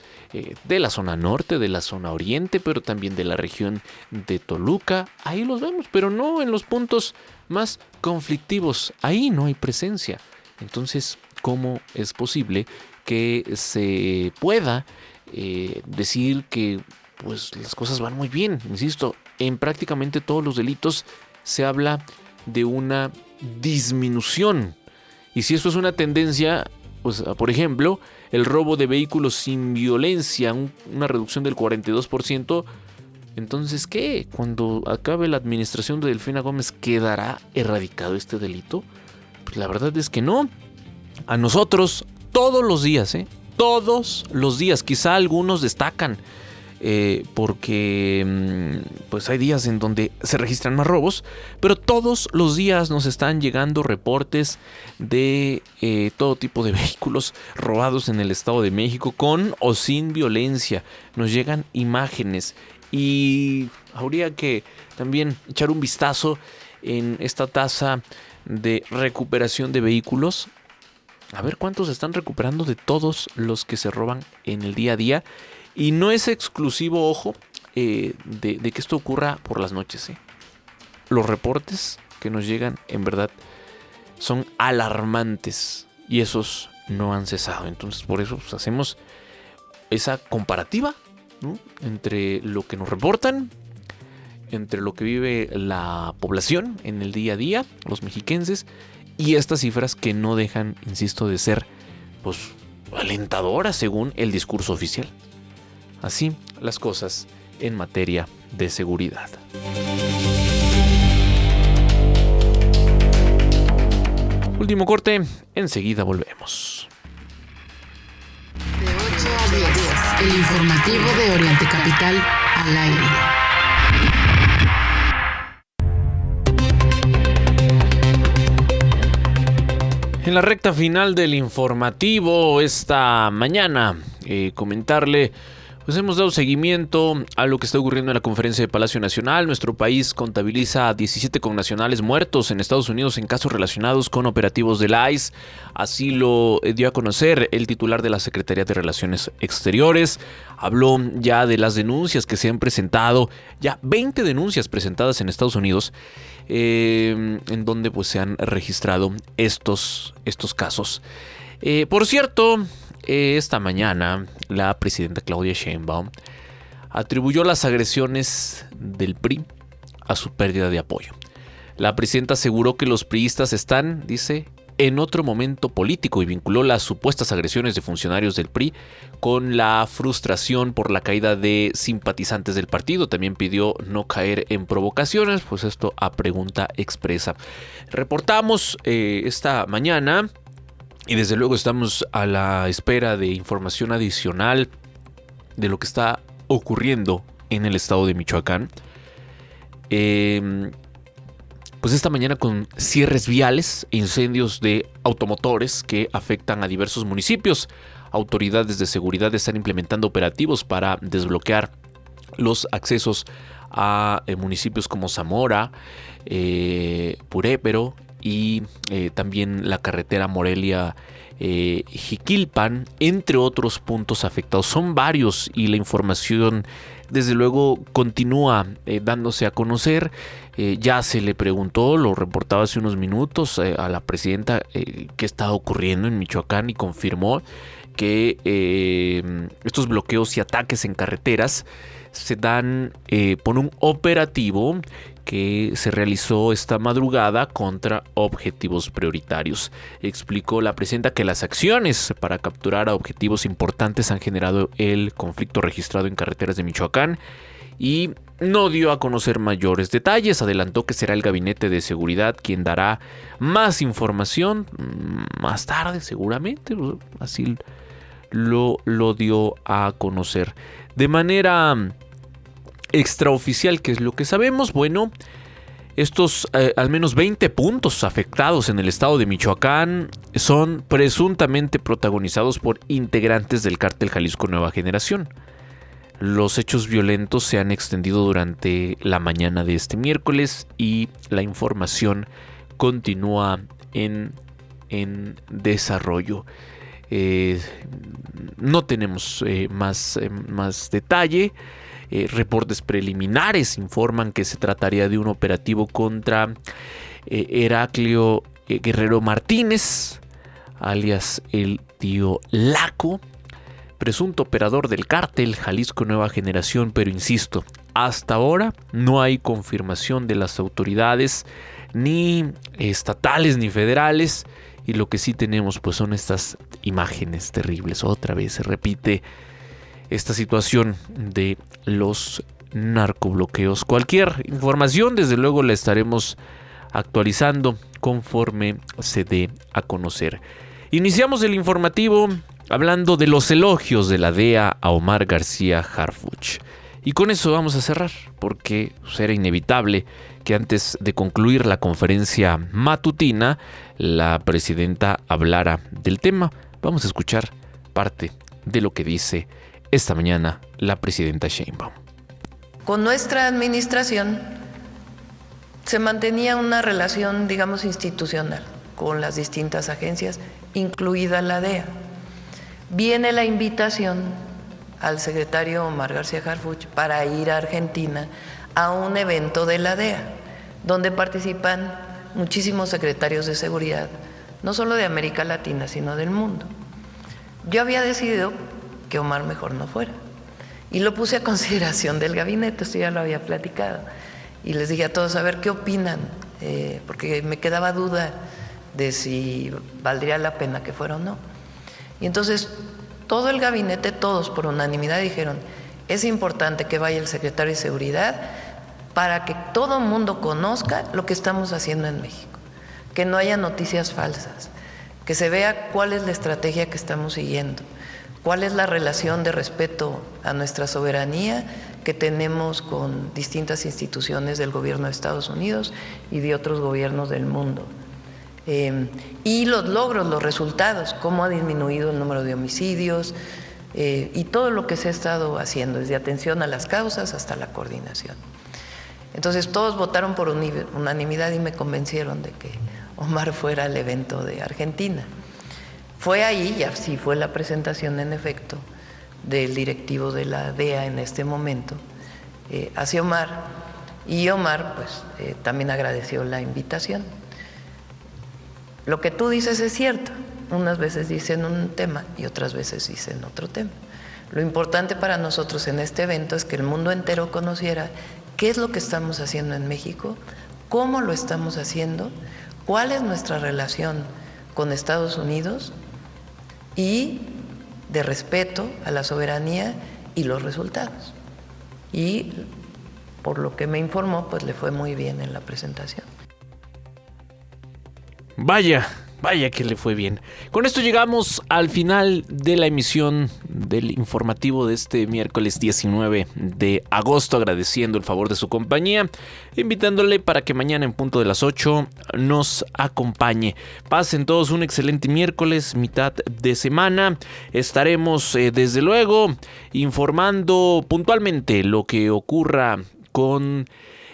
de la zona norte, de la zona oriente, pero también de la región de Toluca. Ahí los vemos, pero no en los puntos más conflictivos. Ahí no hay presencia. Entonces, ¿cómo es posible que se pueda decir que pues las cosas van muy bien? Insisto, en prácticamente todos los delitos se habla de una disminución. Y si esto es una tendencia, pues por ejemplo, el robo de vehículos sin violencia, una reducción del 42%, entonces ¿qué? Cuando acabe la administración de Delfina Gómez, ¿quedará erradicado este delito? Pues la verdad es que no. A nosotros, todos los días, todos los días, quizá algunos destacan, porque pues hay días en donde se registran más robos, pero todos los días nos están llegando reportes de todo tipo de vehículos robados en el Estado de México, con o sin violencia. Nos llegan imágenes y habría que también echar un vistazo en esta tasa de recuperación de vehículos. A ver cuántos se están recuperando de todos los que se roban en el día a día. Y no es exclusivo, ojo, de que esto ocurra por las noches. Los reportes que nos llegan, en verdad, son alarmantes. Y esos no han cesado. Entonces, por eso pues, hacemos esa comparativa, ¿no?, entre lo que nos reportan, entre lo que vive la población en el día a día, los mexiquenses, y estas cifras que no dejan, insisto, de ser pues alentadoras según el discurso oficial. Así las cosas en materia de seguridad. Último corte, enseguida volvemos. De 8 a 10, el informativo de Oriente Capital al aire. En la recta final del informativo esta mañana, comentarle, pues hemos dado seguimiento a lo que está ocurriendo en la conferencia de Palacio Nacional. Nuestro país contabiliza 17 connacionales muertos en Estados Unidos en casos relacionados con operativos del ICE. Así lo dio a conocer el titular de la Secretaría de Relaciones Exteriores. Habló ya de las denuncias que se han presentado, ya 20 denuncias presentadas en Estados Unidos, en donde pues se han registrado estos casos. Por cierto, esta mañana la presidenta Claudia Sheinbaum atribuyó las agresiones del PRI a su pérdida de apoyo. La presidenta aseguró que los priistas están, dice, en otro momento político y vinculó las supuestas agresiones de funcionarios del PRI con la frustración por la caída de simpatizantes del partido. También pidió no caer en provocaciones, pues esto a pregunta expresa. Reportamos esta mañana y desde luego estamos a la espera de información adicional de lo que está ocurriendo en el estado de Michoacán. Pues esta mañana con cierres viales e incendios de automotores que afectan a diversos municipios. Autoridades de seguridad están implementando operativos para desbloquear los accesos a municipios como Zamora, Purépero y también la carretera Morelia-Jiquilpan, entre otros puntos afectados. Son varios y la información desde luego continúa dándose a conocer. Ya se le preguntó, lo reportaba hace unos minutos a la presidenta qué está ocurriendo en Michoacán y confirmó que estos bloqueos y ataques en carreteras se dan por un operativo que se realizó esta madrugada contra objetivos prioritarios. Explicó la presidenta que las acciones para capturar a objetivos importantes han generado el conflicto registrado en carreteras de Michoacán y no dio a conocer mayores detalles. Adelantó que será el Gabinete de Seguridad quien dará más información más tarde, seguramente. Así lo dio a conocer. De manera extraoficial, ¿qué es lo que sabemos? Bueno, estos al menos 20 puntos afectados en el estado de Michoacán son presuntamente protagonizados por integrantes del cártel Jalisco Nueva Generación. Los hechos violentos se han extendido durante la mañana de este miércoles y la información continúa en desarrollo. No tenemos más detalle. Reportes preliminares informan que se trataría de un operativo contra Heraclio Guerrero Martínez, alias el tío Laco, presunto operador del cártel Jalisco Nueva Generación, pero insisto, hasta ahora no hay confirmación de las autoridades, ni estatales ni federales, y lo que sí tenemos pues son estas imágenes terribles. Otra vez se repite esta situación de los narcobloqueos. Cualquier información, desde luego, la estaremos actualizando conforme se dé a conocer. Iniciamos el informativo hablando de los elogios de la DEA a Omar García Harfuch. Y con eso vamos a cerrar, porque será inevitable que antes de concluir la conferencia matutina, la presidenta hablara del tema. Vamos a escuchar parte de lo que dice esta mañana la presidenta Sheinbaum. Con nuestra administración se mantenía una relación, digamos, institucional con las distintas agencias, incluida la DEA. Viene la invitación al secretario Omar García Harfuch para ir a Argentina a un evento de la DEA, donde participan muchísimos secretarios de seguridad, no solo de América Latina, sino del mundo. Yo había decidido que Omar mejor no fuera, y lo puse a consideración del gabinete, esto ya lo había platicado, y les dije a todos, a ver qué opinan, porque me quedaba duda de si valdría la pena que fuera o no. Y entonces todo el gabinete, todos por unanimidad dijeron, es importante que vaya el secretario de Seguridad para que todo el mundo conozca lo que estamos haciendo en México, que no haya noticias falsas, que se vea cuál es la estrategia que estamos siguiendo, cuál es la relación de respeto a nuestra soberanía que tenemos con distintas instituciones del gobierno de Estados Unidos y de otros gobiernos del mundo. Y los logros, los resultados, cómo ha disminuido el número de homicidios y todo lo que se ha estado haciendo, desde atención a las causas hasta la coordinación. Entonces todos votaron por unanimidad y me convencieron de que Omar fuera al evento de Argentina. Fue ahí, y así fue la presentación en efecto del directivo de la DEA en este momento hacia Omar, y Omar pues también agradeció la invitación. Lo que tú dices es cierto, unas veces dicen un tema y otras veces dicen otro tema. Lo importante para nosotros en este evento es que el mundo entero conociera qué es lo que estamos haciendo en México, cómo lo estamos haciendo, cuál es nuestra relación con Estados Unidos y de respeto a la soberanía y los resultados. Y por lo que me informó, pues le fue muy bien en la presentación. Vaya que le fue bien. Con esto llegamos al final de la emisión del informativo de este miércoles 19 de agosto, agradeciendo el favor de su compañía, invitándole para que mañana en punto de las 8 nos acompañe. Pasen todos un excelente miércoles, mitad de semana. Estaremos desde luego informando puntualmente lo que ocurra con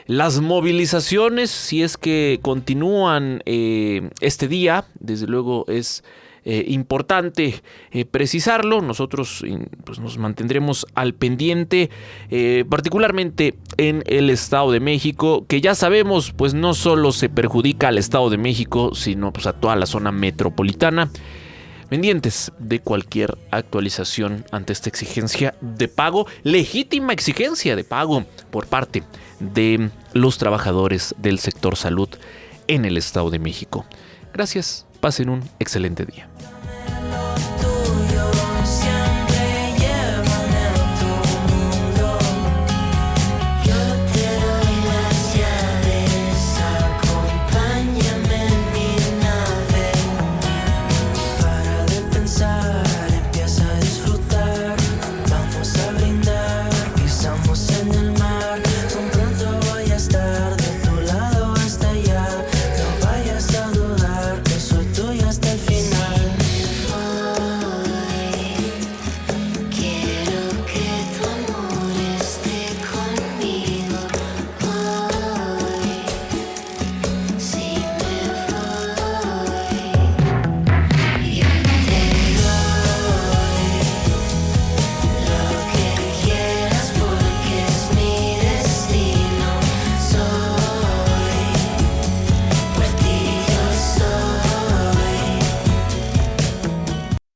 las movilizaciones, si es que continúan este día. Desde luego es importante precisarlo. Nosotros pues, nos mantendremos al pendiente, particularmente en el Estado de México, que ya sabemos pues no solo se perjudica al Estado de México, sino pues, a toda la zona metropolitana. Pendientes de cualquier actualización ante esta exigencia de pago, legítima exigencia de pago por parte de los trabajadores del sector salud en el Estado de México. Gracias, pasen un excelente día.